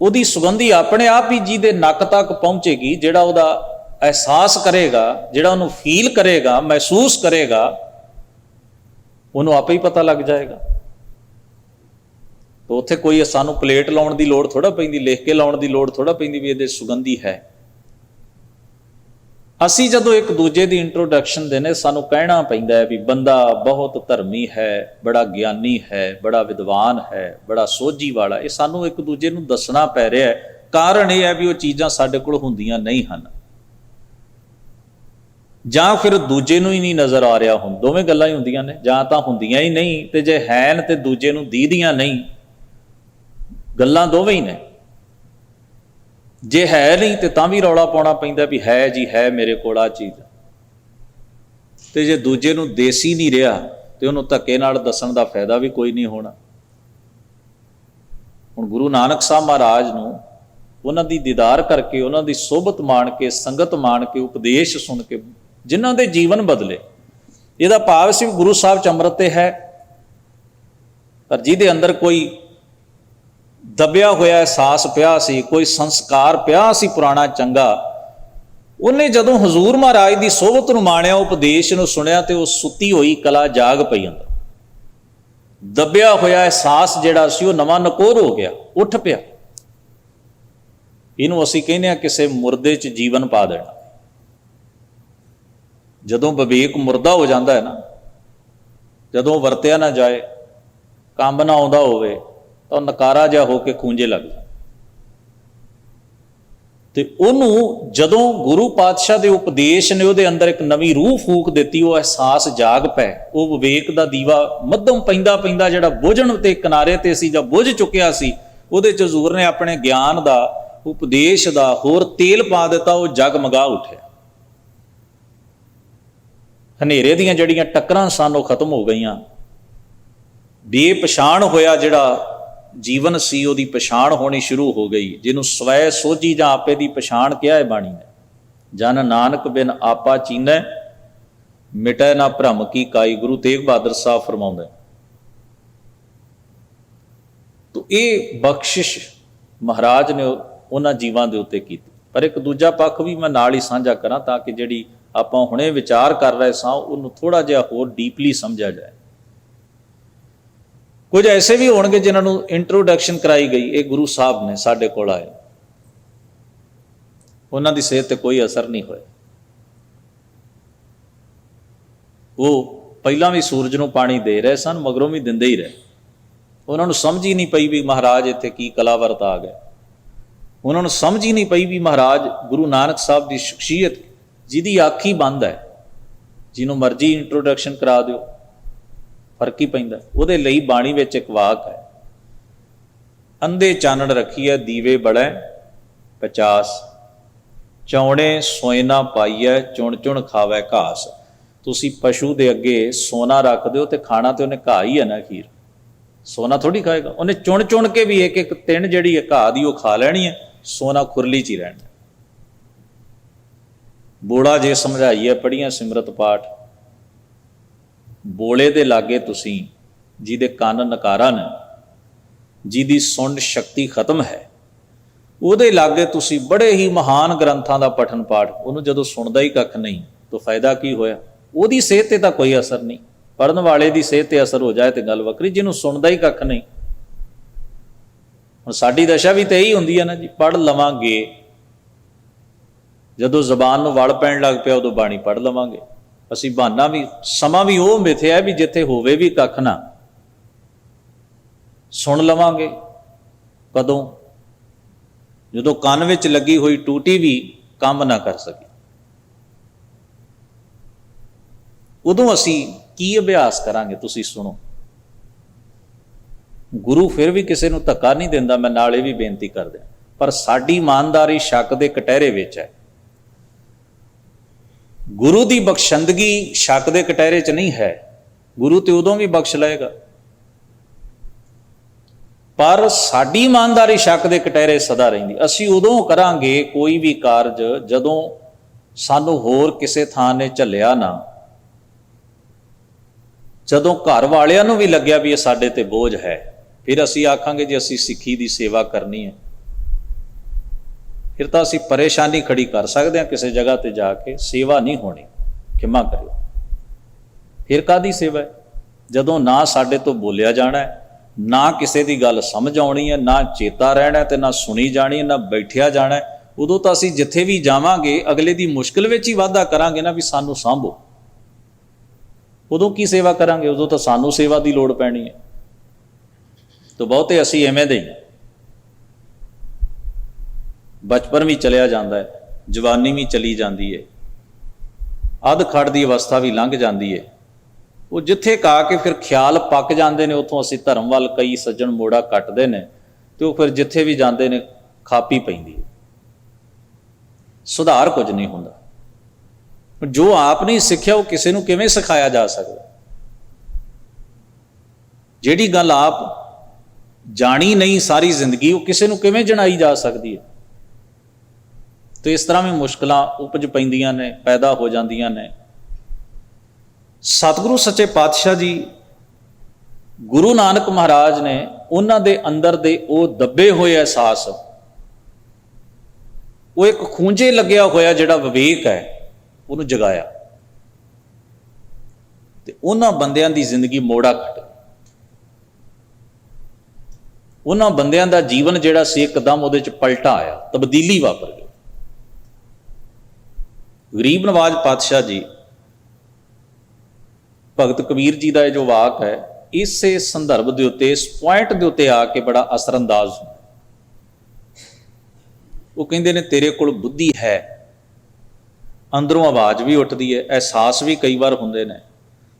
ਉਹਦੀ ਸੁਗੰਧੀ ਆਪਣੇ ਆਪ ਹੀ ਜਿਹਦੇ ਨੱਕ ਤੱਕ ਪਹੁੰਚੇਗੀ, ਜਿਹੜਾ ਉਹਦਾ ਅਹਿਸਾਸ ਕਰੇਗਾ, ਜਿਹੜਾ ਉਹਨੂੰ ਫੀਲ ਕਰੇਗਾ, ਮਹਿਸੂਸ ਕਰੇਗਾ, ਉਹਨੂੰ ਆਪੇ ਹੀ ਪਤਾ ਲੱਗ ਜਾਏਗਾ। ਤਾਂ ਉੱਥੇ ਕੋਈ ਸਾਨੂੰ ਪਲੇਟ ਲਾਉਣ ਦੀ ਲੋੜ ਥੋੜ੍ਹਾ ਪੈਂਦੀ, ਲਿਖ ਕੇ ਲਾਉਣ ਦੀ ਲੋੜ ਥੋੜ੍ਹਾ ਪੈਂਦੀ ਵੀ ਇਹਦੇ ਸੁਗੰਧੀ ਹੈ। ਅਸੀਂ ਜਦੋਂ ਇੱਕ ਦੂਜੇ ਦੀ ਇੰਟਰੋਡਕਸ਼ਨ ਦੇਣੇ, ਸਾਨੂੰ ਕਹਿਣਾ ਪੈਂਦਾ ਹੈ ਵੀ ਬੰਦਾ ਬਹੁਤ ਧਰਮੀ ਹੈ, ਬੜਾ ਗਿਆਨੀ ਹੈ, ਬੜਾ ਵਿਦਵਾਨ ਹੈ, ਬੜਾ ਸੋਝੀ ਵਾਲਾ। ਇਹ ਸਾਨੂੰ ਇੱਕ ਦੂਜੇ ਨੂੰ ਦੱਸਣਾ ਪੈ ਰਿਹਾ ਹੈ। ਕਾਰਨ ਇਹ ਹੈ ਵੀ ਉਹ ਚੀਜ਼ਾਂ ਸਾਡੇ ਕੋਲ ਹੁੰਦੀਆਂ ਨਹੀਂ ਹਨ, ਜਾਂ ਫਿਰ ਦੂਜੇ ਨੂੰ ਹੀ ਨਹੀਂ ਨਜ਼ਰ ਆ ਰਿਹਾ। ਹੁਣ ਦੋਵੇਂ ਗੱਲਾਂ ਹੀ ਹੁੰਦੀਆਂ ਨੇ, ਜਾਂ ਤਾਂ ਹੁੰਦੀਆਂ ਹੀ ਨਹੀਂ, ਤੇ ਜੇ ਹੈਨ ਤੇ ਦੂਜੇ ਨੂੰ ਦੀਦੀਆਂ ਨਹੀਂ। ਗੱਲਾਂ ਦੋਵੇਂ ਹੀ ਨੇ। ਜੇ ਹੈ ਨਹੀਂ ਤੇ ਤਾਂ ਵੀ ਰੌਲਾ ਪਾਉਣਾ ਪੈਂਦਾ ਵੀ ਹੈ ਜੀ, ਹੈ ਮੇਰੇ ਕੋਲ ਆ ਚੀਜ਼। ਤੇ ਜੇ ਦੂਜੇ ਨੂੰ ਦੇਸੀ ਨਹੀਂ ਰਿਹਾ ਤੇ ਉਹਨੂੰ ਧੱਕੇ ਨਾਲ ਦੱਸਣ ਦਾ ਫਾਇਦਾ ਵੀ ਕੋਈ ਨਹੀਂ ਹੋਣਾ। ਹੁਣ ਗੁਰੂ ਨਾਨਕ ਸਾਹਿਬ ਮਹਾਰਾਜ ਨੂੰ ਉਹਨਾਂ ਦੀ ਦੀਦਾਰ ਕਰਕੇ, ਉਹਨਾਂ ਦੀ ਸੋਭਤ ਮਾਣ ਕੇ, ਸੰਗਤ ਮਾਣ ਕੇ, ਉਪਦੇਸ਼ ਸੁਣ ਕੇ ਜਿਨ੍ਹਾਂ ਦੇ ਜੀਵਨ ਬਦਲੇ, ਇਹਦਾ ਭਾਵ ਸੀ ਗੁਰੂ ਸਾਹਿਬ ਚ ਅੰਮ੍ਰਿਤ ਤੇ ਹੈ, ਪਰ ਜਿਹਦੇ ਅੰਦਰ ਕੋਈ ਦਬਿਆ ਹੋਇਆ ਅਹਿਸਾਸ ਪਿਆ ਸੀ, ਕੋਈ ਸੰਸਕਾਰ ਪਿਆ ਸੀ ਪੁਰਾਣਾ ਚੰਗਾ, ਉਹਨੇ ਜਦੋਂ ਹਜ਼ੂਰ ਮਹਾਰਾਜ ਦੀ ਸੋਭਤ ਨੂੰ ਮਾਣਿਆ, ਉਪਦੇਸ਼ ਨੂੰ ਸੁਣਿਆ, ਤੇ ਉਹ ਸੁੱਤੀ ਹੋਈ ਕਲਾ ਜਾਗ ਪਈ ਅੰਦਰ। ਦਬਿਆ ਹੋਇਆ ਅਹਿਸਾਸ ਜਿਹੜਾ ਸੀ ਉਹ ਨਵਾਂ ਨਕੋਰ ਹੋ ਗਿਆ, ਉੱਠ ਪਿਆ। ਇਹਨੂੰ ਅਸੀਂ ਕਹਿੰਦੇ ਹਾਂ ਕਿਸੇ ਮੁਰਦੇ 'ਚ ਜੀਵਨ ਪਾ ਦੇਣਾ। ਜਦੋਂ ਵਿਵੇਕ ਮੁਰਦਾ ਹੋ ਜਾਂਦਾ ਹੈ ਨਾ, ਜਦੋਂ ਵਰਤਿਆ ਨਾ ਜਾਏ, ਕੰਮ ਨਾ ਆਉਂਦਾ ਹੋਵੇ, ਤਾਂ ਨਕਾਰਾ ਜਿਹਾ ਹੋ ਕੇ ਖੂੰਜੇ ਲੱਗ ਜਾਂਦਾ। ਤੇ ਉਹਨੂੰ ਜਦੋਂ ਗੁਰੂ ਪਾਤਸ਼ਾਹ ਦੇ ਉਪਦੇਸ਼ ਨੇ ਉਹਦੇ ਅੰਦਰ ਇੱਕ ਨਵੀਂ ਰੂਹ ਫੂਕ ਦਿੱਤੀ, ਉਹ ਅਹਿਸਾਸ ਜਾਗ ਪਏ। ਉਹ ਵਿਵੇਕ ਦਾ ਦੀਵਾ ਮੱਧਮ ਪੈਂਦਾ ਪੈਂਦਾ ਜਿਹੜਾ ਬੁਝਣ ਤੇ ਕਿਨਾਰੇ ਤੇ ਸੀ, ਜਾਂ ਬੁਝ ਚੁੱਕਿਆ ਸੀ, ਉਹਦੇ 'ਚ ਹਜ਼ੂਰ ਨੇ ਆਪਣੇ ਗਿਆਨ ਦਾ, ਉਪਦੇਸ਼ ਦਾ ਹੋਰ ਤੇਲ ਪਾ ਦਿੱਤਾ। ਉਹ ਜਗਮਗਾ ਉੱਠਿਆ। ਹਨੇਰੇ ਦੀਆਂ ਜਿਹੜੀਆਂ ਟੱਕਰਾਂ ਸਨ ਉਹ ਖਤਮ ਹੋ ਗਈਆਂ। ਬੇਪਛਾਣ ਹੋਇਆ ਜਿਹੜਾ ਜੀਵਨ ਸੀ, ਉਹਦੀ ਪਛਾਣ ਹੋਣੀ ਸ਼ੁਰੂ ਹੋ ਗਈ, ਜਿਹਨੂੰ ਸਵੈ ਸੋਝੀ ਜਾਂ ਆਪੇ ਦੀ ਪਛਾਣ ਕਿਹਾ ਹੈ ਬਾਣੀ ਨੇ। ਜਨ ਨਾਨਕ ਬਿਨ ਆਪਾ ਚੀਨੈ, ਮਿਟੈ ਨਾ ਭਰਮ ਕੀ ਕਾਈ, ਗੁਰੂ ਤੇਗ ਬਹਾਦਰ ਸਾਹਿਬ ਫਰਮਾਉਂਦੇ। ਤੋ ਇਹ ਬਖਸ਼ਿਸ਼ ਮਹਾਰਾਜ ਨੇ ਉਹਨਾਂ ਜੀਵਾਂ ਦੇ ਉੱਤੇ ਕੀਤੀ। ਪਰ ਇੱਕ ਦੂਜਾ ਪੱਖ ਵੀ ਮੈਂ ਨਾਲ ਹੀ ਸਾਂਝਾ ਕਰਾਂ, ਤਾਂ ਕਿ ਜਿਹੜੀ ਆਪਾਂ ਹੁਣੇ ਵਿਚਾਰ ਕਰ ਰਹੇ ਸਾਂ ਉਹਨੂੰ ਥੋੜ੍ਹਾ ਜਿਹਾ ਹੋਰ ਡੀਪਲੀ ਸਮਝਿਆ ਜਾਏ। ਕੁਝ ਐਸੇ ਵੀ ਹੋਣਗੇ ਜਿਨ੍ਹਾਂ ਨੂੰ ਇੰਟਰੋਡਕਸ਼ਨ ਕਰਾਈ ਗਈ, ਇਹ ਗੁਰੂ ਸਾਹਿਬ ਨੇ ਸਾਡੇ ਕੋਲ ਆਏ, ਉਹਨਾਂ ਦੀ ਸਿਹਤ ਤੇ ਕੋਈ ਅਸਰ ਨਹੀਂ ਹੋਇਆ। ਉਹ ਪਹਿਲਾਂ ਵੀ ਸੂਰਜ ਨੂੰ ਪਾਣੀ ਦੇ ਰਹੇ ਸਨ, ਮਗਰੋਂ ਵੀ ਦਿੰਦੇ ਹੀ ਰਹੇ। ਉਹਨਾਂ ਨੂੰ ਸਮਝ ਹੀ ਨਹੀਂ ਪਈ ਵੀ ਮਹਾਰਾਜ ਇੱਥੇ ਕੀ ਕਲਾਵਰਤ ਆ ਗਏ। ਉਹਨਾਂ ਨੂੰ ਸਮਝ ਹੀ ਨਹੀਂ ਪਈ ਵੀ ਮਹਾਰਾਜ ਗੁਰੂ ਨਾਨਕ ਸਾਹਿਬ ਦੀ ਸ਼ਖਸੀਅਤ, ਜਿਹਦੀ ਅੱਖ ਹੀ ਬੰਦ ਹੈ, ਜਿਹਨੂੰ ਮਰਜ਼ੀ ਇੰਟਰੋਡਕਸ਼ਨ ਕਰਾ ਦਿਓ, ਫਰਕ ਹੀ ਪੈਂਦਾ। ਉਹਦੇ ਲਈ ਬਾਣੀ ਵਿੱਚ ਇੱਕ ਵਾਕ ਹੈ, ਅੰਧੇ ਚਾਨਣ ਰੱਖੀਐ ਦੀਵੇ ਬੜੈ 50, ਚੌਣੇ ਸੋਇਨਾ ਪਾਈਐ ਚੁਣ ਚੁਣ ਖਾਵੈ ਘਾਸ। ਤੁਸੀਂ ਪਸ਼ੂ ਦੇ ਅੱਗੇ ਸੋਨਾ ਰੱਖ ਦਿਓ ਤੇ ਖਾਣਾ ਤੇ ਉਹਨੇ ਘਾਹ ਹੀ ਹੈ ਨਾ, ਅਖੀਰ ਸੋਨਾ ਥੋੜੀ ਖਾਏਗਾ। ਉਹਨੇ ਚੁਣ ਚੁਣ ਕੇ ਵੀ ਇੱਕ ਇੱਕ ਤਿੰਨ ਜਿਹੜੀ ਹੈ ਘਾਹ ਦੀ ਉਹ ਖਾ ਲੈਣੀ ਹੈ, ਸੋਨਾ ਖੁਰਲੀ 'ਚ ਹੀ ਰਹਿਣਾ। ਬੋੜਾ ਜੇ ਸਮਝਾਈਏ ਪੜ੍ਹੀਆਂ ਸਿਮਰਤ ਪਾਠ, ਬੋਲੇ ਦੇ ਲਾਗੇ ਤੁਸੀਂ, ਜਿਹਦੇ ਕੰਨ ਨਕਾਰਾ ਨੇ, ਜਿਹਦੀ ਸੁਣ ਸ਼ਕਤੀ ਖਤਮ ਹੈ, ਉਹਦੇ ਲਾਗੇ ਤੁਸੀਂ ਬੜੇ ਹੀ ਮਹਾਨ ਗ੍ਰੰਥਾਂ ਦਾ ਪਠਨ ਪਾਠ, ਉਹਨੂੰ ਜਦੋਂ ਸੁਣਦਾ ਹੀ ਕੱਖ ਨਹੀਂ ਤਾਂ ਫਾਇਦਾ ਕੀ ਹੋਇਆ? ਉਹਦੀ ਸਿਹਤ ਤੇ ਤਾਂ ਕੋਈ ਅਸਰ ਨਹੀਂ। ਪੜ੍ਹਨ ਵਾਲੇ ਦੀ ਸਿਹਤ ਤੇ ਅਸਰ ਹੋ ਜਾਏ ਤੇ ਗੱਲ ਵੱਖਰੀ, ਜਿਹਨੂੰ ਸੁਣਦਾ ਹੀ ਕੱਖ ਨਹੀਂ। ਹੁਣ ਸਾਡੀ ਦਸ਼ਾ ਵੀ ਤਾਂ ਇਹੀ ਹੁੰਦੀ ਹੈ ਨਾ ਜੀ, ਪੜ੍ਹ ਲਵਾਂਗੇ, ਜਦੋਂ ਜ਼ਬਾਨ ਨੂੰ ਵਲ ਪੈਣ ਲੱਗ ਪਿਆ ਉਦੋਂ ਬਾਣੀ ਪੜ੍ਹ ਲਵਾਂਗੇ। ਅਸੀਂ ਬਹਾਨਾ ਵੀ, ਸਮਾਂ ਵੀ ਉਹ ਮਿਥਿਆ ਵੀ ਜਿੱਥੇ ਹੋਵੇ ਵੀ ਕੱਖ ਨਾ। ਸੁਣ ਲਵਾਂਗੇ ਕਦੋਂ? ਜਦੋਂ ਕੰਨ ਵਿੱਚ ਲੱਗੀ ਹੋਈ ਟੂਟੀ ਵੀ ਕੰਮ ਨਾ ਕਰ ਸਕੇ, ਉਦੋਂ ਅਸੀਂ ਕੀ ਅਭਿਆਸ ਕਰਾਂਗੇ? ਤੁਸੀਂ ਸੁਣੋ, ਗੁਰੂ ਫਿਰ ਵੀ ਕਿਸੇ ਨੂੰ ਧੱਕਾ ਨਹੀਂ ਦਿੰਦਾ, ਮੈਂ ਨਾਲ ਇਹ ਵੀ ਬੇਨਤੀ ਕਰਦਾ, ਪਰ ਸਾਡੀ ਇਮਾਨਦਾਰੀ ਸ਼ੱਕ ਦੇ ਕਟਹਿਰੇ ਵਿੱਚ ਹੈ। ਗੁਰੂ ਦੀ ਬਖਸ਼ੰਦਗੀ ਸ਼ੱਕ ਦੇ ਕਟਹਿਰੇ 'ਚ ਨਹੀਂ ਹੈ। ਗੁਰੂ ਤੇ ਉਦੋਂ ਵੀ ਬਖਸ਼ ਲਏਗਾ, ਪਰ ਸਾਡੀ ਇਮਾਨਦਾਰੀ ਸ਼ੱਕ ਦੇ ਕਟਹਿਰੇ ਸਦਾ ਰਹਿੰਦੀ। ਅਸੀਂ ਉਦੋਂ ਕਰਾਂਗੇ ਕੋਈ ਵੀ ਕਾਰਜ ਜਦੋਂ ਸਾਨੂੰ ਹੋਰ ਕਿਸੇ ਥਾਂ ਨੇ ਝੱਲਿਆ ਨਾ, ਜਦੋਂ ਘਰ ਵਾਲਿਆਂ ਨੂੰ ਵੀ ਲੱਗਿਆ ਵੀ ਇਹ ਸਾਡੇ ਤੇ ਬੋਝ ਹੈ, ਫਿਰ ਅਸੀਂ ਆਖਾਂਗੇ ਜੇ ਅਸੀਂ ਸਿੱਖੀ ਦੀ ਸੇਵਾ ਕਰਨੀ ਹੈ। ਫਿਰ ਤਾਂ ਅਸੀਂ ਪਰੇਸ਼ਾਨੀ ਖੜੀ ਕਰ ਸਕਦੇ ਹਾਂ ਕਿਸੇ ਜਗ੍ਹਾ ਤੇ ਜਾ ਕੇ, ਸੇਵਾ ਨਹੀਂ ਹੋਣੀ, ਖਿਮਾ ਕਰਿਓ। ਫਿਰ ਕਾਹਦੀ ਸੇਵਾ ਹੈ? ਜਦੋਂ ਨਾ ਸਾਡੇ ਤੋਂ ਬੋਲਿਆ ਜਾਣਾ ਹੈ, ਨਾ ਕਿਸੇ ਦੀ ਗੱਲ ਸਮਝ ਆਉਣੀ ਹੈ, ਨਾ ਚੇਤਾ ਰਹਿਣਾ ਤੇ ਨਾ ਸੁਣੀ ਜਾਣੀ ਹੈ, ਨਾ ਬੈਠਿਆ ਜਾਣਾ। ਉਦੋਂ ਤਾਂ ਅਸੀਂ ਜਿੱਥੇ ਵੀ ਜਾਵਾਂਗੇ ਅਗਲੇ ਦੀ ਮੁਸ਼ਕਿਲ ਵਿੱਚ ਹੀ ਵਾਧਾ ਕਰਾਂਗੇ ਨਾ ਵੀ ਸਾਨੂੰ ਸਾਂਭੋ। ਉਦੋਂ ਕੀ ਸੇਵਾ ਕਰਾਂਗੇ? ਉਦੋਂ ਤਾਂ ਸਾਨੂੰ ਸੇਵਾ ਦੀ ਲੋੜ ਪੈਣੀ ਹੈ। ਤਾਂ ਬਹੁਤੇ ਅਸੀਂ ਐਵੇਂ ਦੇ ਹੀ, ਬਚਪਨ ਵੀ ਚਲਿਆ ਜਾਂਦਾ ਹੈ, ਜਵਾਨੀ ਵੀ ਚਲੀ ਜਾਂਦੀ ਹੈ, ਅੱਧ ਖੜ ਦੀ ਅਵਸਥਾ ਵੀ ਲੰਘ ਜਾਂਦੀ ਹੈ। ਉਹ ਜਿੱਥੇ ਕਾ ਕੇ ਫਿਰ ਖਿਆਲ ਪੱਕ ਜਾਂਦੇ ਨੇ, ਉੱਥੋਂ ਅਸੀਂ ਧਰਮ ਵੱਲ ਕਈ ਸੱਜਣ ਮੋੜਾ ਕੱਟਦੇ ਨੇ ਤੇ ਉਹ ਫਿਰ ਜਿੱਥੇ ਵੀ ਜਾਂਦੇ ਨੇ ਖਾਪੀ ਪੈਂਦੀ ਹੈ, ਸੁਧਾਰ ਕੁਝ ਨਹੀਂ ਹੁੰਦਾ। ਜੋ ਆਪ ਨਹੀਂ ਸਿੱਖਿਆ ਉਹ ਕਿਸੇ ਨੂੰ ਕਿਵੇਂ ਸਿਖਾਇਆ ਜਾ ਸਕਦਾ? ਜਿਹੜੀ ਗੱਲ ਆਪ ਜਾਣੀ ਨਹੀਂ ਸਾਰੀ ਜ਼ਿੰਦਗੀ, ਉਹ ਕਿਸੇ ਨੂੰ ਕਿਵੇਂ ਜਣਾਈ ਜਾ ਸਕਦੀ ਹੈ? ਤੇ ਇਸ ਤਰ੍ਹਾਂ ਵੀ ਮੁਸ਼ਕਲਾਂ ਉਪਜ ਪੈਂਦੀਆਂ ਨੇ, ਪੈਦਾ ਹੋ ਜਾਂਦੀਆਂ ਨੇ। ਸਤਿਗੁਰੂ ਸੱਚੇ ਪਾਤਸ਼ਾਹ ਜੀ, ਗੁਰੂ ਨਾਨਕ ਮਹਾਰਾਜ ਨੇ ਉਹਨਾਂ ਦੇ ਅੰਦਰ ਦੇ ਉਹ ਦੱਬੇ ਹੋਏ ਅਹਿਸਾਸ, ਉਹ ਇੱਕ ਖੂੰਜੇ ਲੱਗਿਆ ਹੋਇਆ ਜਿਹੜਾ ਵਿਵੇਕ ਹੈ, ਉਹਨੂੰ ਜਗਾਇਆ ਤੇ ਉਹਨਾਂ ਬੰਦਿਆਂ ਦੀ ਜ਼ਿੰਦਗੀ ਮੋੜਾ ਕੱਟ। ਉਹਨਾਂ ਬੰਦਿਆਂ ਦਾ ਜੀਵਨ ਜਿਹੜਾ ਸੀ ਇੱਕਦਮ ਉਹਦੇ ਚ ਪਲਟਾ ਆਇਆ, ਤਬਦੀਲੀ ਵਾਪਰ ਗਈ। ਗਰੀਬ ਨਵਾਜ ਪਾਤਸ਼ਾਹ ਜੀ, ਭਗਤ ਕਬੀਰ ਜੀ ਦਾ ਇਹ ਜੋ ਵਾਕ ਹੈ, ਇਸੇ ਸੰਦਰਭ ਦੇ ਉੱਤੇ, ਇਸ ਪੁਆਇੰਟ ਦੇ ਉੱਤੇ ਆ ਕੇ ਬੜਾ ਅਸਰਅੰਦਾਜ਼ ਹੁੰਦਾ। ਉਹ ਕਹਿੰਦੇ ਨੇ ਤੇਰੇ ਕੋਲ ਬੁੱਧੀ ਹੈ, ਅੰਦਰੋਂ ਆਵਾਜ਼ ਵੀ ਉੱਠਦੀ ਹੈ, ਅਹਿਸਾਸ ਵੀ ਕਈ ਵਾਰ ਹੁੰਦੇ ਨੇ,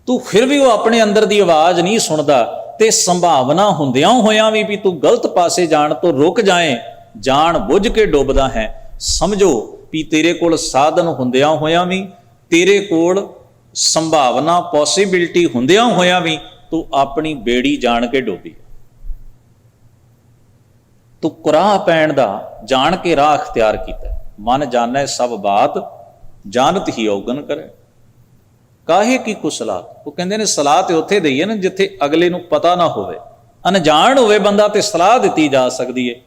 ਤੂੰ ਫਿਰ ਵੀ ਉਹ ਆਪਣੇ ਅੰਦਰ ਦੀ ਆਵਾਜ਼ ਨਹੀਂ ਸੁਣਦਾ ਤੇ ਸੰਭਾਵਨਾ ਹੁੰਦਿਆਂ ਹੋਇਆਂ ਵੀ ਤੂੰ ਗਲਤ ਪਾਸੇ ਜਾਣ ਤੋਂ ਰੁਕ ਜਾਏ, ਜਾਣ ਬੁੱਝ ਕੇ ਡੁੱਬਦਾ ਹੈ। ਸਮਝੋ ਵੀ ਤੇਰੇ ਕੋਲ ਸਾਧਨ ਹੁੰਦਿਆਂ ਹੋਇਆਂ ਵੀ, ਤੇਰੇ ਕੋਲ ਸੰਭਾਵਨਾ ਪੋਸੀਬਿਲਿਟੀ ਹੁੰਦਿਆਂ ਹੋਇਆਂ ਵੀ ਤੂੰ ਆਪਣੀ ਬੇੜੀ ਜਾਣ ਕੇ ਡੋਬੀ। ਤੂੰ ਕੁਰਾਹ ਪੈਣ ਦਾ ਜਾਣ ਕੇ ਰਾਹ ਅਖਤਿਆਰ ਕੀਤਾ। ਮਨ ਜਾਣੈ ਸਭ ਬਾਤ, ਜਾਣਤ ਹੀ ਔਗਣ ਕਰੇ, ਕਾਹੇ ਕੀ ਕੋ ਸਲਾਹ। ਉਹ ਕਹਿੰਦੇ ਨੇ ਸਲਾਹ ਤੇ ਉੱਥੇ ਦਈਏ ਨਾ ਜਿੱਥੇ ਅਗਲੇ ਨੂੰ ਪਤਾ ਨਾ ਹੋਵੇ, ਅਣਜਾਣ ਹੋਵੇ ਬੰਦਾ ਤੇ ਸਲਾਹ ਦਿੱਤੀ ਜਾ ਸਕਦੀ ਹੈ।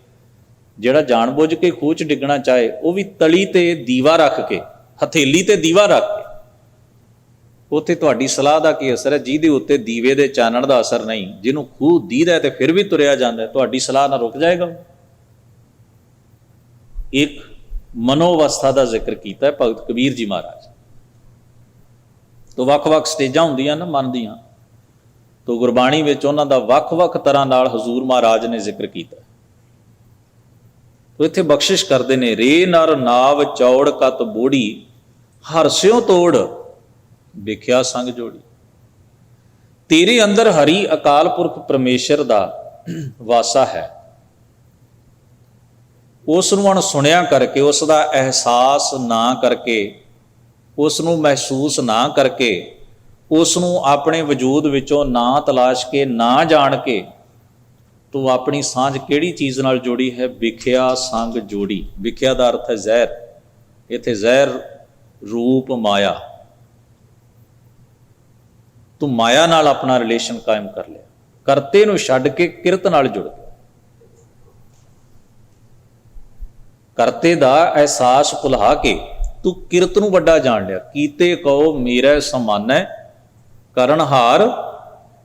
ਜਿਹੜਾ ਜਾਣ ਬੁੱਝ ਕੇ ਖੂਹ 'ਚ ਡਿੱਗਣਾ ਚਾਹੇ, ਉਹ ਵੀ ਤਲੀ ਤੇ ਦੀਵਾ ਰੱਖ ਕੇ, ਹਥੇਲੀ ਤੇ ਦੀਵਾ ਰੱਖ ਕੇ, ਉੱਥੇ ਤੁਹਾਡੀ ਸਲਾਹ ਦਾ ਕੀ ਅਸਰ ਹੈ? ਜਿਹਦੇ ਉੱਤੇ ਦੀਵੇ ਦੇ ਚਾਨਣ ਦਾ ਅਸਰ ਨਹੀਂ, ਜਿਹਨੂੰ ਖੂਹ ਦੀਦਾ ਤੇ ਫਿਰ ਵੀ ਤੁਰਿਆ ਜਾਂਦਾ, ਤੁਹਾਡੀ ਸਲਾਹ ਨਾਲ ਰੁਕ ਜਾਏਗਾ। ਇੱਕ ਮਨੋ ਅਵਸਥਾ ਦਾ ਜ਼ਿਕਰ ਕੀਤਾ ਹੈ ਭਗਤ ਕਬੀਰ ਜੀ ਮਹਾਰਾਜ। ਤੋਂ ਵੱਖ-ਵੱਖ ਸਟੇਜਾਂ ਹੁੰਦੀਆਂ ਨਾ ਮਨ ਦੀਆਂ, ਤੋਂ ਗੁਰਬਾਣੀ ਵਿੱਚ ਉਹਨਾਂ ਦਾ ਵੱਖ-ਵੱਖ ਤਰ੍ਹਾਂ ਨਾਲ ਹਜ਼ੂਰ ਮਹਾਰਾਜ ਨੇ ਜ਼ਿਕਰ ਕੀਤਾ। ਤੋਂ ਇੱਥੇ ਬਖਸ਼ਿਸ਼ ਕਰਦੇ ਨੇ, ਰੇ ਨਰ ਨਾਵ ਚੌੜ ਕਤ ਬੋੜੀ, ਹਰਸਿਓ ਤੋੜ ਵੇਖਿਆ ਸੰਗ ਜੋੜੀ। ਤੇਰੇ ਅੰਦਰ ਹਰੀ ਅਕਾਲ ਪੁਰਖ ਪਰਮੇਸ਼ਰ ਦਾ ਵਾਸਾ ਹੈ। ਉਸ ਨੂੰ ਅਣਸੁਣਿਆ ਕਰਕੇ, ਉਸ ਦਾ ਅਹਿਸਾਸ ਨਾ ਕਰਕੇ, ਉਸ ਨੂੰ ਮਹਿਸੂਸ ਨਾ ਕਰਕੇ, ਉਸ ਨੂੰ ਆਪਣੇ ਵਜੂਦ ਵਿੱਚੋਂ ਨਾ ਤਲਾਸ਼ ਕੇ, ਨਾ ਜਾਣ ਕੇ, ਤੂੰ ਆਪਣੀ ਸਾਂਝ ਕਿਹੜੀ ਚੀਜ਼ ਨਾਲ ਜੋੜੀ ਹੈ? ਵਿਖਿਆ ਸੰਗ ਜੋੜੀ। ਵਿਖਿਆ ਦਾ ਅਰਥ ਹੈ ਜ਼ਹਿਰ। ਇੱਥੇ ਜ਼ਹਿਰ ਰੂਪ ਮਾਇਆ। ਤੂੰ ਮਾਇਆ ਨਾਲ ਆਪਣਾ ਰਿਲੇਸ਼ਨ ਕਾਇਮ ਕਰ ਲਿਆ, ਕਰਤੇ ਨੂੰ ਛੱਡ ਕੇ ਕਿਰਤ ਨਾਲ ਜੁੜ ਗਿਆ। ਕਰਤੇ ਦਾ ਅਹਿਸਾਸ ਭੁਲਾ ਕੇ ਤੂੰ ਕਿਰਤ ਨੂੰ ਵੱਡਾ ਜਾਣ ਲਿਆ। ਕੀਤੇ ਕਹੋ ਮੇਰਾ ਸਮਾਨੈ, ਕਰਨਹਾਰ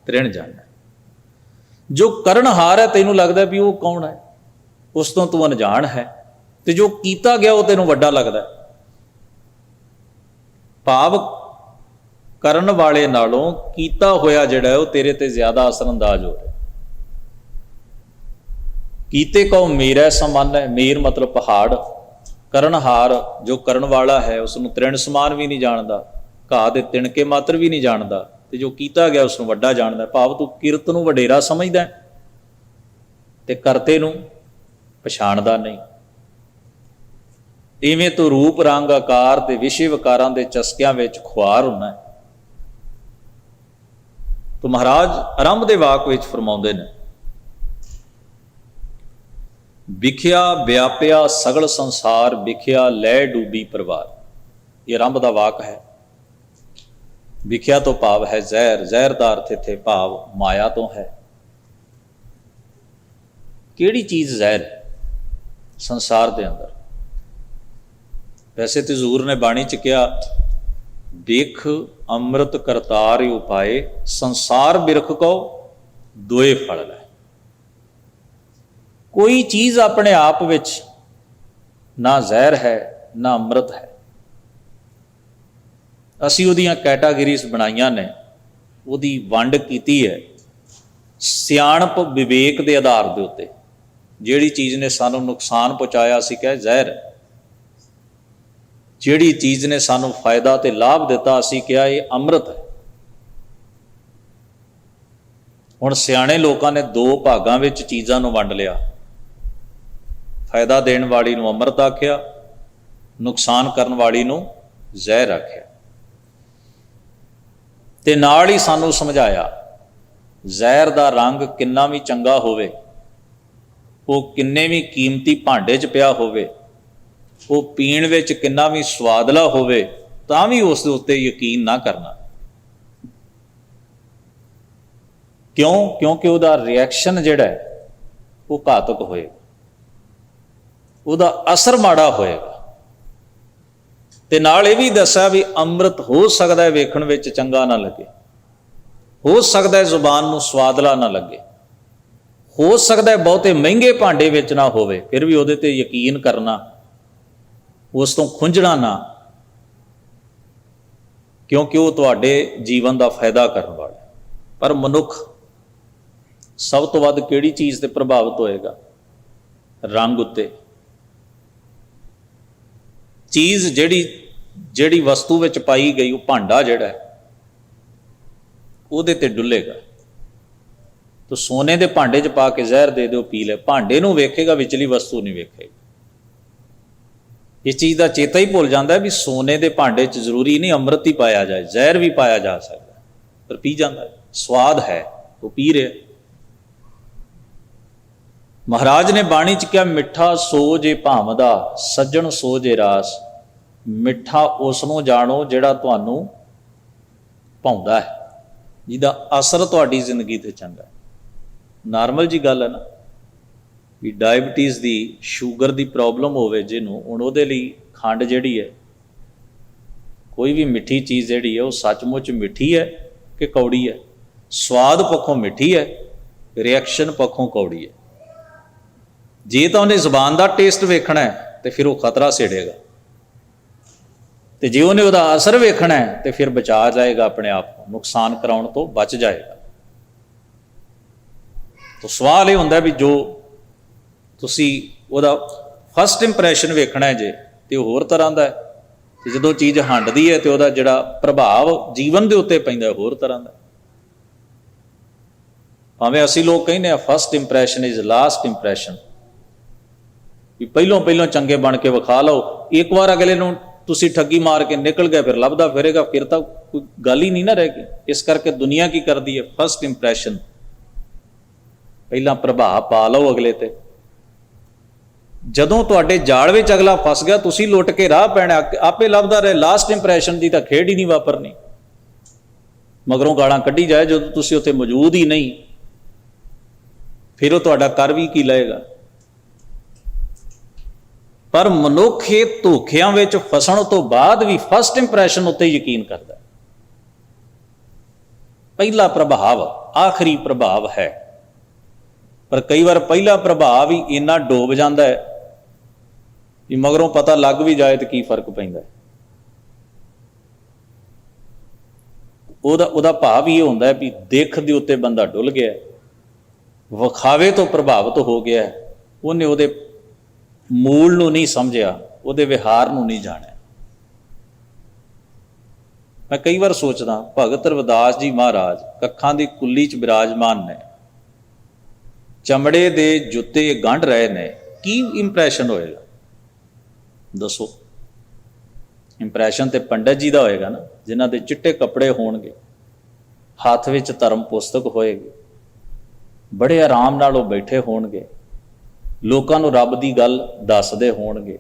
ਤ੍ਰਿਣ ਜਾਣੈ। ਜੋ ਕਰਨਹਾਰ ਹੈ ਤੈਨੂੰ ਲੱਗਦਾ ਵੀ ਉਹ ਕੌਣ ਹੈ, ਉਸ ਤੋਂ ਤੂੰ ਅਣਜਾਣ ਹੈ, ਤੇ ਜੋ ਕੀਤਾ ਗਿਆ ਉਹ ਤੈਨੂੰ ਵੱਡਾ ਲੱਗਦਾ। ਭਾਵ ਕਰਨ ਵਾਲੇ ਨਾਲੋਂ ਕੀਤਾ ਹੋਇਆ ਜਿਹੜਾ ਉਹ ਤੇਰੇ ਤੇ ਜ਼ਿਆਦਾ ਅਸਰਅੰਦਾਜ਼ ਹੋ ਰਿਹਾ। ਕੀਤੇ ਕਹੋ ਮੇਰਾ ਸਮਾਨ ਹੈ, ਮੇਰ ਮਤਲਬ ਪਹਾੜ, ਕਰਨਹਾਰ ਜੋ ਕਰਨ ਵਾਲਾ ਹੈ ਉਸ ਨੂੰ ਤ੍ਰਿਣ ਸਮਾਨ ਵੀ ਨਹੀਂ ਜਾਣਦਾ, ਘਾਹ ਦੇ ਤਿਣਕੇ ਮਾਤਰ ਵੀ ਨਹੀਂ ਜਾਣਦਾ, ਤੇ ਜੋ ਕੀਤਾ ਗਿਆ ਉਸ ਨੂੰ ਵੱਡਾ ਜਾਣਦਾ। ਭਾਵ ਤੂੰ ਕਿਰਤ ਨੂੰ ਵਡੇਰਾ ਸਮਝਦਾ ਤੇ ਕਰਤੇ ਨੂੰ ਪਛਾਣਦਾ ਨਹੀਂ। ਇਵੇਂ ਤੂੰ ਰੂਪ ਰੰਗ ਆਕਾਰ ਤੇ ਵਿਸ਼ੇ ਵਿਕਾਰਾਂ ਦੇ ਚਸਕਿਆਂ ਵਿੱਚ ਖੁਆਰ ਹੁੰਦਾ। ਤੋ ਮਹਾਰਾਜ ਆਰੰਭ ਦੇ ਵਾਕ ਵਿੱਚ ਫਰਮਾਉਂਦੇ ਨੇ, ਵਿਖਿਆ ਵਿਆਪਿਆ ਸਗਲ ਸੰਸਾਰ, ਵਿਖਿਆ ਲੈ ਡੂਬੀ ਪਰਵਾਰ। ਇਹ ਆਰੰਭ ਦਾ ਵਾਕ ਹੈ। ਵਿਖਿਆ ਤੋਂ ਭਾਵ ਹੈ ਜ਼ਹਿਰ, ਜ਼ਹਿਰ ਦਾ ਅਰਥ ਇੱਥੇ ਭਾਵ ਮਾਇਆ ਤੋਂ ਹੈ। ਕਿਹੜੀ ਚੀਜ਼ ਜ਼ਹਿਰ ਹੈ ਸੰਸਾਰ ਦੇ ਅੰਦਰ? ਵੈਸੇ ਤੇ ਹਜ਼ੂਰ ਨੇ ਬਾਣੀ ਚ ਕਿਹਾ, ਦੇਖ ਅੰਮ੍ਰਿਤ ਕਰਤਾਰ ਉਪਾਏ, ਸੰਸਾਰ ਬਿਰਖ ਕੋ ਦੋਏ ਫਲ ਲੈ। ਕੋਈ ਚੀਜ਼ ਆਪਣੇ ਆਪ ਵਿੱਚ ਨਾ ਜ਼ਹਿਰ ਹੈ ਨਾ ਅੰਮ੍ਰਿਤ ਹੈ। ਅਸੀਂ ਉਹਦੀਆਂ ਕੈਟਾਗਰੀਜ਼ ਬਣਾਈਆਂ ਨੇ, ਉਹਦੀ ਵੰਡ ਕੀਤੀ ਹੈ ਸਿਆਣਪ ਵਿਵੇਕ ਦੇ ਆਧਾਰ ਦੇ ਉੱਤੇ। ਜਿਹੜੀ ਚੀਜ਼ ਨੇ ਸਾਨੂੰ ਨੁਕਸਾਨ ਪਹੁੰਚਾਇਆ ਅਸੀਂ ਕਹੇ ਜ਼ਹਿਰ ਹੈ, ਜਿਹੜੀ ਚੀਜ਼ ਨੇ ਸਾਨੂੰ ਫਾਇਦਾ ਤੇ ਲਾਭ ਦਿੱਤਾ ਅਸੀਂ ਕਿਹਾ ਇਹ ਅੰਮ੍ਰਿਤ ਹੈ। ਹੁਣ ਸਿਆਣੇ ਲੋਕਾਂ ਨੇ ਦੋ ਭਾਗਾਂ ਵਿੱਚ ਚੀਜ਼ਾਂ ਨੂੰ ਵੰਡ ਲਿਆ। ਫਾਇਦਾ ਦੇਣ ਵਾਲੀ ਨੂੰ ਅੰਮ੍ਰਿਤ ਆਖਿਆ, ਨੁਕਸਾਨ ਕਰਨ ਵਾਲੀ ਨੂੰ ਜ਼ਹਿਰ ਆਖਿਆ। ਤੇ ਨਾਲ ਹੀ ਸਾਨੂੰ ਸਮਝਾਇਆ ਜ਼ਹਿਰ ਦਾ ਰੰਗ ਕਿੰਨਾ ਵੀ ਚੰਗਾ ਹੋਵੇ, ਉਹ ਕਿੰਨੇ ਵੀ ਕੀਮਤੀ ਭਾਂਡੇ 'ਚ ਪਿਆ ਹੋਵੇ, ਉਹ ਪੀਣ ਵਿੱਚ ਕਿੰਨਾ ਵੀ ਸਵਾਦਲਾ ਹੋਵੇ, ਤਾਂ ਵੀ ਉਸ ਦੇ ਉੱਤੇ ਯਕੀਨ ਨਾ ਕਰਨਾ। ਕਿਉਂ? ਕਿਉਂਕਿ ਉਹਦਾ ਰਿਐਕਸ਼ਨ ਜਿਹੜਾ ਹੈ ਉਹ ਘਾਤਕ ਹੋਏਗਾ, ਉਹਦਾ ਅਸਰ ਮਾੜਾ ਹੋਏਗਾ। ਤੇ ਨਾਲ ਇਹ ਵੀ ਦੱਸਿਆ ਵੀ ਅੰਮ੍ਰਿਤ ਹੋ ਸਕਦਾ ਹੈ ਵੇਖਣ ਵਿੱਚ ਚੰਗਾ ਨਾ ਲੱਗੇ, ਹੋ ਸਕਦਾ ਹੈ ਜ਼ੁਬਾਨ ਨੂੰ ਸਵਾਦਲਾ ਨਾ ਲੱਗੇ, ਹੋ ਸਕਦਾ ਹੈ ਬਹੁਤੇ ਮਹਿੰਗੇ ਭਾਂਡੇ ਵਿੱਚ ਨਾ ਹੋਵੇ, ਫਿਰ ਵੀ ਉਹਦੇ ਤੇ ਯਕੀਨ ਕਰਨਾ, ਉਸ ਤੋਂ ਖੁੰਝਣਾ ਨਾ, ਕਿਉਂਕਿ ਉਹ ਤੁਹਾਡੇ ਜੀਵਨ ਦਾ ਫਾਇਦਾ ਕਰਨ ਵਾਲਾ। ਪਰ ਮਨੁੱਖ ਸਭ ਤੋਂ ਵੱਧ ਕਿਹੜੀ ਚੀਜ਼ ਤੇ ਪ੍ਰਭਾਵਿਤ ਹੋਏਗਾ? ਰੰਗ ਉੱਤੇ। ਚੀਜ਼ ਜਿਹੜੀ ਵਸਤੂ ਵਿੱਚ ਪਾਈ ਗਈ, ਉਹ ਭਾਂਡਾ ਜਿਹੜਾ ਹੈ ਉਹਦੇ ਤੇ ਡੁੱਲੇਗਾ। ਤਾਂ ਸੋਨੇ ਦੇ ਭਾਂਡੇ 'ਚ ਪਾ ਕੇ ਜ਼ਹਿਰ ਦੇ ਦਿਓ, ਪੀ ਲੈ, ਭਾਂਡੇ ਨੂੰ ਵੇਖੇਗਾ, ਵਿਚਲੀ ਵਸਤੂ ਨਹੀਂ ਵੇਖੇਗਾ। ਇਸ ਚੀਜ਼ ਦਾ ਚੇਤਾ ਹੀ ਭੁੱਲ ਜਾਂਦਾ ਵੀ ਸੋਨੇ ਦੇ ਭਾਂਡੇ 'ਚ ਜ਼ਰੂਰੀ ਨਹੀਂ ਅੰਮ੍ਰਿਤ ਹੀ ਪਾਇਆ ਜਾਏ, ਜ਼ਹਿਰ ਵੀ ਪਾਇਆ ਜਾ ਸਕਦਾ, ਪਰ ਪੀ ਜਾਂਦਾ, ਸਵਾਦ ਹੈ ਉਹ ਪੀ ਰਿਹਾ। ਮਹਾਰਾਜ ਨੇ ਬਾਣੀ 'ਚ ਕਿਹਾ ਮਿੱਠਾ ਸੋ ਜੇ ਭਾਵਦਾ, ਸੱਜਣ ਸੋ ਜੇ ਰਾਸ। ਮਿੱਠਾ ਉਸ ਨੂੰ ਜਾਣੋ ਜਿਹੜਾ ਤੁਹਾਨੂੰ ਭਾਉਂਦਾ ਹੈ, ਜਿਹਦਾ ਅਸਰ ਤੁਹਾਡੀ ਜ਼ਿੰਦਗੀ ਤੇ ਚੰਗਾ ਹੈ। ਨਾਰਮਲ ਜੀ ਗੱਲ ਹੈ ਨਾ ਵੀ ਡਾਇਬਟੀਜ਼ ਦੀ, ਸ਼ੂਗਰ ਦੀ ਪ੍ਰੋਬਲਮ ਹੋਵੇ ਜਿਹਨੂੰ, ਹੁਣ ਉਹਦੇ ਲਈ ਖੰਡ ਜਿਹੜੀ ਹੈ, ਕੋਈ ਵੀ ਮਿੱਠੀ ਚੀਜ਼ ਜਿਹੜੀ ਹੈ ਉਹ ਸੱਚਮੁੱਚ ਮਿੱਠੀ ਹੈ ਕਿ ਕੌੜੀ ਹੈ? ਸਵਾਦ ਪੱਖੋਂ ਮਿੱਠੀ ਹੈ, ਰਿਐਕਸ਼ਨ ਪੱਖੋਂ ਕੌੜੀ ਹੈ। ਜੇ ਤਾਂ ਉਹਨੇ ਜ਼ੁਬਾਨ ਦਾ ਟੇਸਟ ਵੇਖਣਾ ਹੈ ਤੇ ਫਿਰ ਉਹ ਖਤਰਾ ਛੇੜੇਗਾ, ਤੇ ਜੇ ਉਹਨੇ ਉਹਦਾ ਅਸਰ ਵੇਖਣਾ ਹੈ ਤੇ ਫਿਰ ਬਚਾ ਜਾਏਗਾ, ਆਪਣੇ ਆਪ ਨੂੰ ਨੁਕਸਾਨ ਕਰਾਉਣ ਤੋਂ ਬਚ ਜਾਏਗਾ। ਤਾਂ ਸਵਾਲ ਇਹ ਹੁੰਦਾ ਵੀ ਜੋ ਤੁਸੀਂ ਉਹਦਾ ਫਸਟ ਇੰਪ੍ਰੈਸ਼ਨ ਵੇਖਣਾ ਹੈ ਜੇ, ਤੇ ਉਹ ਹੋਰ ਤਰ੍ਹਾਂ ਦਾ ਹੈ, ਤੇ ਜਦੋਂ ਚੀਜ਼ ਹੰਡਦੀ ਹੈ ਤੇ ਉਹਦਾ ਜਿਹੜਾ ਪ੍ਰਭਾਵ ਜੀਵਨ ਦੇ ਉੱਤੇ ਪੈਂਦਾ ਹੋਰ ਤਰ੍ਹਾਂ ਦਾ। ਭਾਵੇਂ ਅਸੀਂ ਲੋਕ ਕਹਿੰਦੇ ਆ first impression is last impression, ਵੀ ਪਹਿਲੋਂ ਚੰਗੇ ਬਣ ਕੇ ਵਿਖਾ ਲਓ, ਇੱਕ ਵਾਰ ਅਗਲੇ ਨੂੰ ਤੁਸੀਂ ਠੱਗੀ ਮਾਰ ਕੇ ਨਿਕਲ ਗਏ, ਫਿਰ ਲੱਭਦਾ ਫਿਰੇਗਾ, ਫਿਰ ਤਾਂ ਕੋਈ ਗੱਲ ਹੀ ਨਹੀਂ ਨਾ ਰਹਿ ਗਈ। ਇਸ ਕਰਕੇ ਦੁਨੀਆ ਕੀ ਕਰਦੀ ਹੈ? ਫਸਟ ਇੰਪ੍ਰੈਸ਼ਨ, ਪਹਿਲਾਂ ਪ੍ਰਭਾਵ ਪਾ ਲਓ ਅਗਲੇ ਤੇ। ਜਦੋਂ ਤੁਹਾਡੇ ਜਾਲ ਵਿੱਚ ਅਗਲਾ ਫਸ ਗਿਆ, ਤੁਸੀਂ ਲੁੱਟ ਕੇ ਰਾਹ ਪੈਣਾ, ਆਪੇ ਲੱਭਦਾ ਰਹੇ। ਲਾਸਟ ਇੰਪ੍ਰੈਸ਼ਨ ਦੀ ਤਾਂ ਖੇਡ ਹੀ ਨਹੀਂ ਵਾਪਰਨੀ, ਮਗਰੋਂ ਗਾਲਾਂ ਕੱਢੀ ਜਾਏ ਜਦੋਂ ਤੁਸੀਂ ਉੱਥੇ ਮੌਜੂਦ ਹੀ ਨਹੀਂ, ਫਿਰ ਉਹ ਤੁਹਾਡਾ ਕਰ ਵੀ ਕੀ ਲਏਗਾ। ਪਰ ਮਨੁੱਖ ਇਹ ਧੋਖਿਆਂ ਵਿੱਚ ਫਸਣ ਤੋਂ ਬਾਅਦ ਵੀ ਫਸਟ ਇੰਪ੍ਰੈਸ਼ਨ ਉੱਤੇ ਯਕੀਨ ਕਰਦਾ। ਪਹਿਲਾ ਪ੍ਰਭਾਵ ਆਖਰੀ ਪ੍ਰਭਾਵ ਹੈ, ਪਰ ਕਈ ਵਾਰ ਪਹਿਲਾ ਪ੍ਰਭਾਵ ਹੀ ਇੰਨਾ ਡੋਬ ਜਾਂਦਾ ਹੈ ਵੀ ਮਗਰੋਂ ਪਤਾ ਲੱਗ ਵੀ ਜਾਏ ਤੇ ਕੀ ਫਰਕ ਪੈਂਦਾ। ਉਹਦਾ ਭਾਵ ਇਹ ਹੁੰਦਾ ਵੀ ਦਿੱਖ ਦੇ ਉੱਤੇ ਬੰਦਾ ਡੁੱਲ ਗਿਆ, ਵਿਖਾਵੇ ਤੋਂ ਪ੍ਰਭਾਵਿਤ ਹੋ ਗਿਆ, ਉਹਨੇ ਉਹਦੇ ਮੂਲ ਨੂੰ ਨਹੀਂ ਸਮਝਿਆ, ਉਹਦੇ ਵਿਹਾਰ ਨੂੰ ਨਹੀਂ ਜਾਣਿਆ। ਮੈਂ ਕਈ ਵਾਰ ਸੋਚਦਾ, ਭਗਤ ਰਵਿਦਾਸ ਜੀ ਮਹਾਰਾਜ ਕੱਖਾਂ ਦੀ ਕੁੱਲੀ 'ਚ ਬਿਰਾਜਮਾਨ ਨੇ, ਚਮੜੇ ਦੇ ਜੁੱਤੇ ਗੰਢ ਰਹੇ ਨੇ, ਕੀ ਇੰਪ੍ਰੈਸ਼ਨ ਹੋਏਗਾ ਦੱਸੋ? ਇੰਪ੍ਰੈਸ਼ਨ ਤੇ ਪੰਡਤ ਜੀ ਦਾ ਹੋਏਗਾ ਨਾ, ਜਿਨ੍ਹਾਂ ਦੇ ਚਿੱਟੇ ਕੱਪੜੇ ਹੋਣਗੇ, ਹੱਥ ਵਿੱਚ ਧਰਮ ਪੁਸਤਕ ਹੋਏਗੀ, ਬੜੇ ਆਰਾਮ ਨਾਲ ਉਹ ਬੈਠੇ ਹੋਣਗੇ, ਲੋਕਾਂ ਨੂੰ ਰੱਬ ਦੀ ਗੱਲ ਦੱਸਦੇ ਹੋਣਗੇ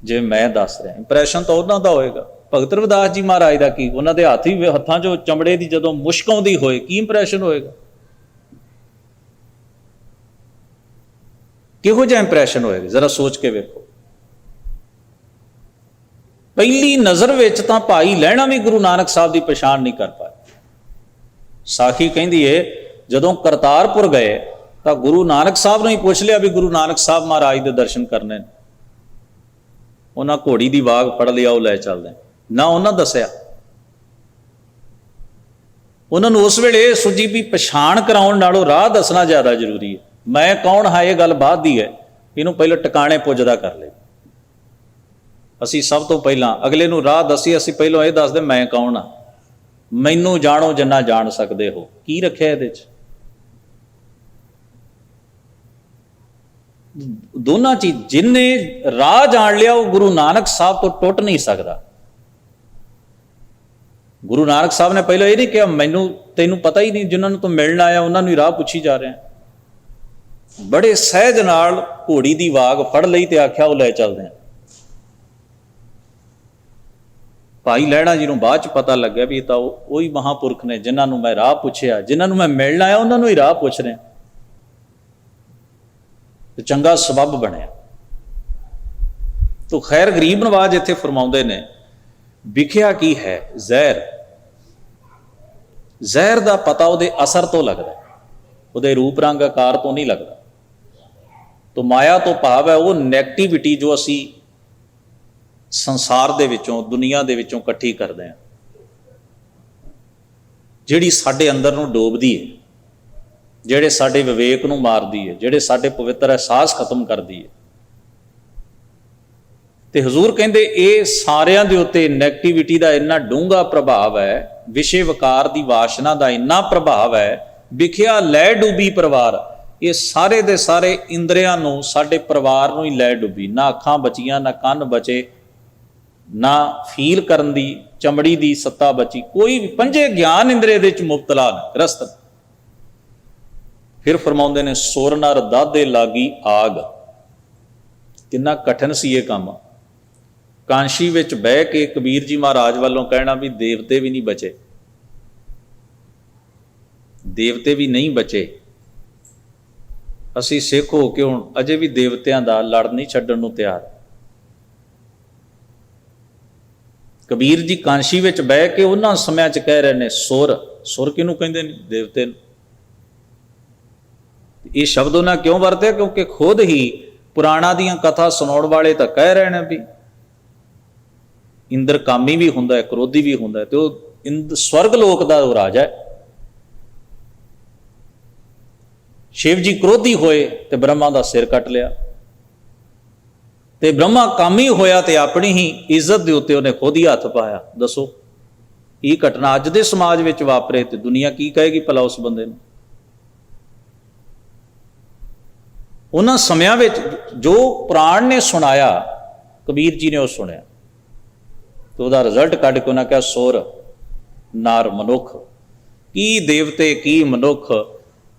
ਜਿਵੇਂ ਮੈਂ ਦੱਸ ਰਿਹਾ। ਇੰਪ੍ਰੈਸ਼ਨ ਤਾਂ ਉਹਨਾਂ ਦਾ ਹੋਏਗਾ। ਭਗਤ ਰਵਿਦਾਸ ਜੀ ਮਹਾਰਾਜ ਦਾ ਕੀ? ਉਹਨਾਂ ਦੇ ਹੱਥਾਂ 'ਚੋਂ ਚਮੜੇ ਦੀ ਜਦੋਂ ਮੁਸ਼ਕ ਆਉਂਦੀ ਹੋਏ, ਕੀ ਇੰਪ੍ਰੈਸ਼ਨ ਹੋਏਗਾ? ਕਿਹੋ ਜਿਹਾ ਇੰਪ੍ਰੈਸ਼ਨ ਹੋਏਗਾ? ਜ਼ਰਾ ਸੋਚ ਕੇ ਵੇਖੋ। ਪਹਿਲੀ ਨਜ਼ਰ ਵਿੱਚ ਤਾਂ ਭਾਈ ਲਹਿਣਾ ਵੀ ਗੁਰੂ ਨਾਨਕ ਸਾਹਿਬ ਦੀ ਪਛਾਣ ਨਹੀਂ ਕਰ ਪਾਏ। ਸਾਖੀ ਕਹਿੰਦੀ ਏ, ਜਦੋਂ ਕਰਤਾਰਪੁਰ ਗਏ ਤਾਂ ਗੁਰੂ ਨਾਨਕ ਸਾਹਿਬ ਨੂੰ ਹੀ ਪੁੱਛ ਲਿਆ ਵੀ ਗੁਰੂ ਨਾਨਕ ਸਾਹਿਬ ਮਹਾਰਾਜ ਦੇ ਦਰਸ਼ਨ ਕਰਨੇ ਨੇ। ਉਹਨਾਂ ਘੋੜੀ ਦੀ ਵਾਗ ਫੜ ਲਿਆ, ਉਹ ਲੈ ਚੱਲਦੇ ਨਾ। ਉਹਨਾਂ ਦੱਸਿਆ, ਉਹਨਾਂ ਨੂੰ ਉਸ ਵੇਲੇ ਇਹ ਸੁੱਝੀ ਵੀ ਪਛਾਣ ਕਰਾਉਣ ਨਾਲੋਂ ਰਾਹ ਦੱਸਣਾ ਜ਼ਿਆਦਾ ਜ਼ਰੂਰੀ ਹੈ। ਮੈਂ ਕੌਣ ਹਾਂ ਇਹ ਗੱਲ ਬਾਅਦ ਦੀ ਹੈ, ਇਹਨੂੰ ਪਹਿਲਾਂ ਟਿਕਾਣੇ ਪੁੱਜਦਾ ਕਰ ਲੈ। ਅਸੀਂ ਸਭ ਤੋਂ ਪਹਿਲਾਂ ਅਗਲੇ ਨੂੰ ਰਾਹ ਦੱਸੀ, ਅਸੀਂ ਪਹਿਲਾਂ ਇਹ ਦੱਸਦੇ ਮੈਂ ਕੌਣ ਹਾਂ। ਮੈਨੂੰ ਜਾਣੋ ਜਿੰਨਾ ਜਾਣ ਸਕਦੇ ਹੋ। ਕੀ ਰੱਖਿਆ ਇਹਦੇ 'ਚ? ਦੋਨਾਂ ਚੀਜ਼। ਜਿੰਨੇ ਰਾਹ ਜਾਣ ਲਿਆ ਉਹ ਗੁਰੂ ਨਾਨਕ ਸਾਹਿਬ ਤੋਂ ਟੁੱਟ ਨਹੀਂ ਸਕਦਾ। ਗੁਰੂ ਨਾਨਕ ਸਾਹਿਬ ਨੇ ਪਹਿਲਾਂ ਇਹ ਨਹੀਂ ਕਿਹਾ ਮੈਨੂੰ ਤੈਨੂੰ ਪਤਾ ਹੀ ਨਹੀਂ, ਜਿਨ੍ਹਾਂ ਨੂੰ ਤੂੰ ਮਿਲਣ ਆਇਆ ਉਹਨਾਂ ਨੂੰ ਹੀ ਰਾਹ ਪੁੱਛੀ ਜਾ ਰਿਹਾ। ਬੜੇ ਸਹਿਜ ਨਾਲ ਘੋੜੀ ਦੀ ਵਾਗ ਫੜ ਲਈ ਤੇ ਆਖਿਆ ਉਹ ਲੈ ਚੱਲਦੇ ਆ। ਭਾਈ ਲਹਿਣਾ ਜੀ ਨੂੰ ਬਾਅਦ ਚ ਪਤਾ ਲੱਗਿਆ ਵੀ ਇਹ ਤਾਂ ਉਹੀ ਮਹਾਂਪੁਰਖ ਨੇ ਜਿਨ੍ਹਾਂ ਨੂੰ ਮੈਂ ਰਾਹ ਪੁੱਛਿਆ, ਜਿਨ੍ਹਾਂ ਨੂੰ ਮੈਂ ਮਿਲਣ ਆਇਆ ਉਹਨਾਂ ਨੂੰ ਹੀ ਰਾਹ ਪੁੱਛ ਰਿਹਾ। ਤੇ ਚੰਗਾ ਸਬੱਬ ਬਣਿਆ। ਤੋ ਖੈਰ ਗਰੀਬ ਨਵਾਜ਼ ਇੱਥੇ ਫਰਮਾਉਂਦੇ ਨੇ ਵਿਖਿਆ ਕੀ ਹੈ? ਜ਼ਹਿਰ। ਜ਼ਹਿਰ ਦਾ ਪਤਾ ਉਹਦੇ ਅਸਰ ਤੋਂ ਲੱਗਦਾ, ਉਹਦੇ ਰੂਪ ਰੰਗ ਆਕਾਰ ਤੋਂ ਨਹੀਂ ਲੱਗਦਾ। ਤੋ ਮਾਇਆ ਤੋਂ ਭਾਵ ਹੈ ਉਹ ਨੈਗੇਟਿਵਿਟੀ ਜੋ ਅਸੀਂ ਸੰਸਾਰ ਦੇ ਵਿੱਚੋਂ, ਦੁਨੀਆ ਦੇ ਵਿੱਚੋਂ ਇਕੱਠੀ ਕਰਦੇ ਹਾਂ, ਜਿਹੜੀ ਸਾਡੇ ਅੰਦਰ ਨੂੰ ਡੋਬਦੀ ਹੈ, ਜਿਹੜੇ ਸਾਡੇ ਵਿਵੇਕ ਨੂੰ ਮਾਰਦੀ ਹੈ, ਜਿਹੜੇ ਸਾਡੇ ਪਵਿੱਤਰ ਅਹਿਸਾਸ ਖਤਮ ਕਰਦੀ ਹੈ। ਤੇ ਹਜ਼ੂਰ ਕਹਿੰਦੇ ਇਹ ਸਾਰਿਆਂ ਦੇ ਉੱਤੇ ਨੈਗੇਟਿਵਿਟੀ ਦਾ ਇੰਨਾ ਡੂੰਘਾ ਪ੍ਰਭਾਵ ਹੈ, ਵਿਸ਼ੇ ਵਿਕਾਰ ਦੀ ਵਾਸ਼ਨਾ ਦਾ ਇੰਨਾ ਪ੍ਰਭਾਵ ਹੈ। ਵਿਖਿਆ ਲੈ ਡੁੱਬੀ ਪਰਿਵਾਰ। ਇਹ ਸਾਰੇ ਦੇ ਸਾਰੇ ਇੰਦਰੀਆਂ ਨੂੰ, ਸਾਡੇ ਪਰਿਵਾਰ ਨੂੰ ਹੀ ਲੈ ਡੁੱਬੀ। ਨਾ ਅੱਖਾਂ ਬਚੀਆਂ, ਨਾ ਕੰਨ ਬਚੇ, ਨਾ ਫੀਲ ਕਰਨ ਦੀ ਚਮੜੀ ਦੀ ਸੱਤਾ ਬਚੀ, ਕੋਈ ਵੀ। ਪੰਜੇ ਗਿਆਨ ਇੰਦਰੀ ਦੇ ਵਿੱਚ ਮੁਬਤਲਾ ਨੇ, ਗ੍ਰਸਤ। ਫਿਰ ਫਰਮਾਉਂਦੇ ਨੇ ਸੁਰ ਨਰ ਦਾਦੇ ਲਾਗੀ ਆਗ। ਕਿੰਨਾ ਕਠਿਨ ਸੀ ਇਹ ਕੰਮ। ਕਾਂਸ਼ੀ ਵਿੱਚ ਬਹਿ ਕੇ ਕਬੀਰ ਜੀ ਮਹਾਰਾਜ ਵੱਲੋਂ ਕਹਿਣਾ ਵੀ ਦੇਵਤੇ ਵੀ ਨਹੀਂ ਬਚੇ, ਦੇਵਤੇ ਵੀ ਨਹੀਂ ਬਚੇ। ਅਸੀਂ ਸਿੱਖ ਹੋ ਕੇ ਹੁਣ ਅਜੇ ਵੀ ਦੇਵਤਿਆਂ ਦਾ ਲੜ ਨਹੀਂ ਛੱਡਣ ਨੂੰ ਤਿਆਰ। ਕਬੀਰ ਜੀ ਕਾਂਸ਼ੀ ਵਿੱਚ ਬਹਿ ਕੇ ਉਹਨਾਂ ਸਮਿਆਂ 'ਚ ਕਹਿ ਰਹੇ ਨੇ ਸੁਰ। ਸੁਰ ਕਿਹਨੂੰ ਕਹਿੰਦੇ ਨੇ? ਦੇਵਤੇ ਨੂੰ। ਇਹ ਸ਼ਬਦ ਉਹਨਾਂ ਕਿਉਂ ਵਰਤਿਆ? ਕਿਉਂਕਿ ਖੁਦ ਹੀ ਪੁਰਾਣਾਂ ਦੀਆਂ ਕਥਾ ਸੁਣਾਉਣ ਵਾਲੇ ਤਾਂ ਕਹਿ ਰਹੇ ਨੇ ਵੀ ਇੰਦਰ ਕਾਮੀ ਵੀ ਹੁੰਦਾ ਹੈ, ਕ੍ਰੋਧੀ ਵੀ ਹੁੰਦਾ ਹੈ, ਤੇ ਉਹ ਸਵਰਗ ਲੋਕ ਦਾ ਉਹ ਰਾਜਾ ਹੈ। ਸ਼ਿਵ ਜੀ ਕ੍ਰੋਧੀ ਹੋਏ ਤੇ ਬ੍ਰਹਮਾ ਦਾ ਸਿਰ ਕੱਟ ਲਿਆ, ਤੇ ਬ੍ਰਹਮਾ ਕਾਮੀ ਹੋਇਆ ਤੇ ਆਪਣੀ ਹੀ ਇੱਜ਼ਤ ਦੇ ਉੱਤੇ ਉਹਨੇ ਖੁਦ ਹੀ ਹੱਥ ਪਾਇਆ। ਦੱਸੋ ਇਹ ਘਟਨਾ ਅੱਜ ਦੇ ਸਮਾਜ ਵਿੱਚ ਵਾਪਰੇ ਤੇ ਦੁਨੀਆ ਕੀ ਕਹੇਗੀ ਭਲਾ ਉਸ ਬੰਦੇ ਨੂੰ? ਉਹਨਾਂ ਸਮਿਆਂ ਵਿੱਚ ਜੋ ਪੁਰਾਣ ਨੇ ਸੁਣਾਇਆ, ਕਬੀਰ ਜੀ ਨੇ ਉਹ ਸੁਣਿਆ ਤੇ ਉਹਦਾ ਰਿਜ਼ਲਟ ਕੱਢ ਕੇ ਉਹਨਾਂ ਕਿਹਾ ਸੁਰ ਨਰ ਮਨੁੱਖ। ਕੀ ਦੇਵਤੇ ਕੀ ਮਨੁੱਖ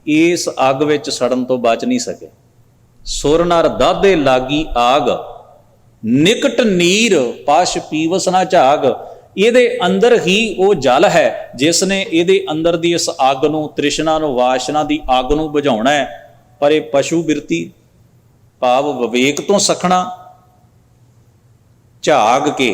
ਇਸ ਅੱਗ ਵਿੱਚ ਸੜਨ ਤੋਂ ਬਚ ਨਹੀਂ ਸਕੇ। ਸੁਰ ਨਰ ਦਾਦੇ ਲਾਗੀ ਆਗ, ਨਿਕਟ ਨੀਰ ਪਸ਼ ਪੀਵਸ ਨਾ ਝਾਗ। ਇਹਦੇ ਅੰਦਰ ਹੀ ਉਹ ਜਲ ਹੈ ਜਿਸ ਨੇ ਇਹਦੇ ਅੰਦਰ ਦੀ ਇਸ ਅੱਗ ਨੂੰ, ਤ੍ਰਿਸ਼ਨਾ ਨੂੰ, ਵਾਸ਼ਨਾ ਦੀ ਅੱਗ ਨੂੰ ਬੁਝਾਉਣਾ ਹੈ। ਪਰ ਇਹ ਪਸ਼ੂ ਬਿਰਤੀ ਭਾਵ ਵਿਵੇਕ ਤੋਂ ਸਖਣਾ, ਝਾਗ ਕੇ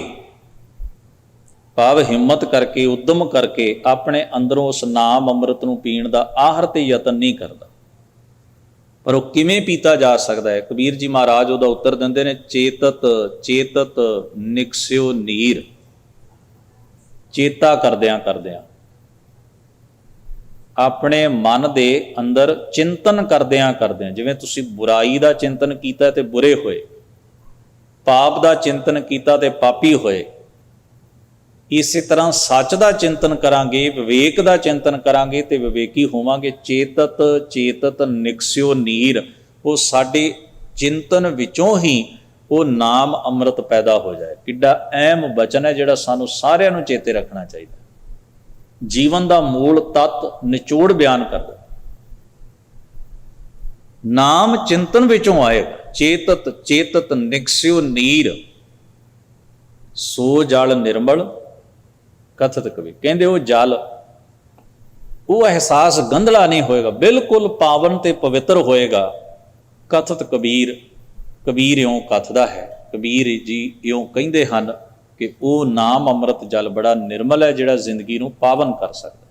ਭਾਵ ਹਿੰਮਤ ਕਰਕੇ, ਉਦਮ ਕਰਕੇ ਆਪਣੇ ਅੰਦਰੋਂ ਉਸ ਨਾਮ ਅੰਮ੍ਰਿਤ ਨੂੰ ਪੀਣ ਦਾ ਆਹਰ ਤੇ ਯਤਨ ਨਹੀਂ ਕਰਦਾ। ਪਰ ਉਹ ਕਿਵੇਂ ਪੀਤਾ ਜਾ ਸਕਦਾ ਹੈ? ਕਬੀਰ ਜੀ ਮਹਾਰਾਜ ਉਹਦਾ ਉੱਤਰ ਦਿੰਦੇ ਨੇ ਚੇਤਤ ਚੇਤਤ ਨਿਕਸਿਓ ਨੀਰ। ਚੇਤਾ ਕਰਦਿਆਂ ਕਰਦਿਆਂ, ਆਪਣੇ ਮਨ ਦੇ ਅੰਦਰ ਚਿੰਤਨ ਕਰਦਿਆਂ ਕਰਦਿਆਂ, ਜਿਵੇਂ ਤੁਸੀਂ ਬੁਰਾਈ ਦਾ ਚਿੰਤਨ ਕੀਤਾ ਤੇ ਬੁਰੇ ਹੋਏ, ਪਾਪ ਦਾ ਚਿੰਤਨ ਕੀਤਾ ਤੇ ਪਾਪੀ ਹੋਏ, ਇਸੇ ਤਰ੍ਹਾਂ ਸੱਚ ਦਾ ਚਿੰਤਨ ਕਰਾਂਗੇ, ਵਿਵੇਕ ਦਾ ਚਿੰਤਨ ਕਰਾਂਗੇ ਤੇ ਵਿਵੇਕੀ ਹੋਵਾਂਗੇ। ਚੇਤਤ ਚੇਤਤ ਨਿਕਸਿਓ ਨੀਰ। ਉਹ ਸਾਡੇ ਚਿੰਤਨ ਵਿੱਚੋਂ ਹੀ ਉਹ ਨਾਮ ਅੰਮ੍ਰਿਤ ਪੈਦਾ ਹੋ ਜਾਏ। ਕਿੱਡਾ ਅਹਿਮ ਬਚਨ ਹੈ ਜਿਹੜਾ ਸਾਨੂੰ ਸਾਰਿਆਂ ਨੂੰ ਚੇਤੇ ਰੱਖਣਾ ਚਾਹੀਦਾ। ਜੀਵਨ ਦਾ ਮੂਲ ਤੱਤ ਨਿਚੋੜ ਬਿਆਨ ਕਰਦਾ। ਨਾਮ ਚਿੰਤਨ ਵਿੱਚੋਂ ਆਏਗਾ। ਚੇਤਤ ਚੇਤਤ ਨਿਕਸਿਓ ਨੀਰ, ਸੋ ਜਲ ਨਿਰਮਲ ਕਥਤ ਕਬੀਰ। ਕਹਿੰਦੇ ਉਹ ਜਲ, ਉਹ ਅਹਿਸਾਸ ਗੰਧਲਾ ਨਹੀਂ ਹੋਏਗਾ, ਬਿਲਕੁਲ ਪਾਵਨ ਤੇ ਪਵਿੱਤਰ ਹੋਏਗਾ। ਕਥਤ ਕਬੀਰ, ਕਬੀਰ ਇਉਂ ਕਥਦਾ ਹੈ, ਕਬੀਰ ਜੀ ਇਉਂ ਕਹਿੰਦੇ ਹਨ ਕਿ ਉਹ ਨਾਮ ਅੰਮ੍ਰਿਤ ਜਲ ਬੜਾ ਨਿਰਮਲ ਹੈ ਜਿਹੜਾ ਜ਼ਿੰਦਗੀ ਨੂੰ ਪਾਵਨ ਕਰ ਸਕਦਾ।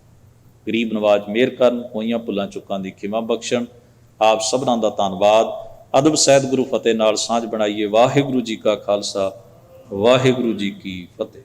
ਗਰੀਬ ਨਵਾਜ਼ ਮਿਹਰ ਕਰਨ, ਹੋਈਆਂ ਭੁੱਲਾਂ ਚੁੱਕਾਂ ਦੀ ਖਿਮਾ ਬਖਸ਼ਣ। ਆਪ ਸਭਨਾਂ ਦਾ ਧੰਨਵਾਦ। ਅਦਬ ਸਹਿਤ ਗੁਰੂ ਫਤਿਹ ਨਾਲ ਸਾਂਝ ਬਣਾਈਏ। ਵਾਹਿਗੁਰੂ ਜੀ ਕਾ ਖਾਲਸਾ, ਵਾਹਿਗੁਰੂ ਜੀ ਕੀ ਫਤਿਹ।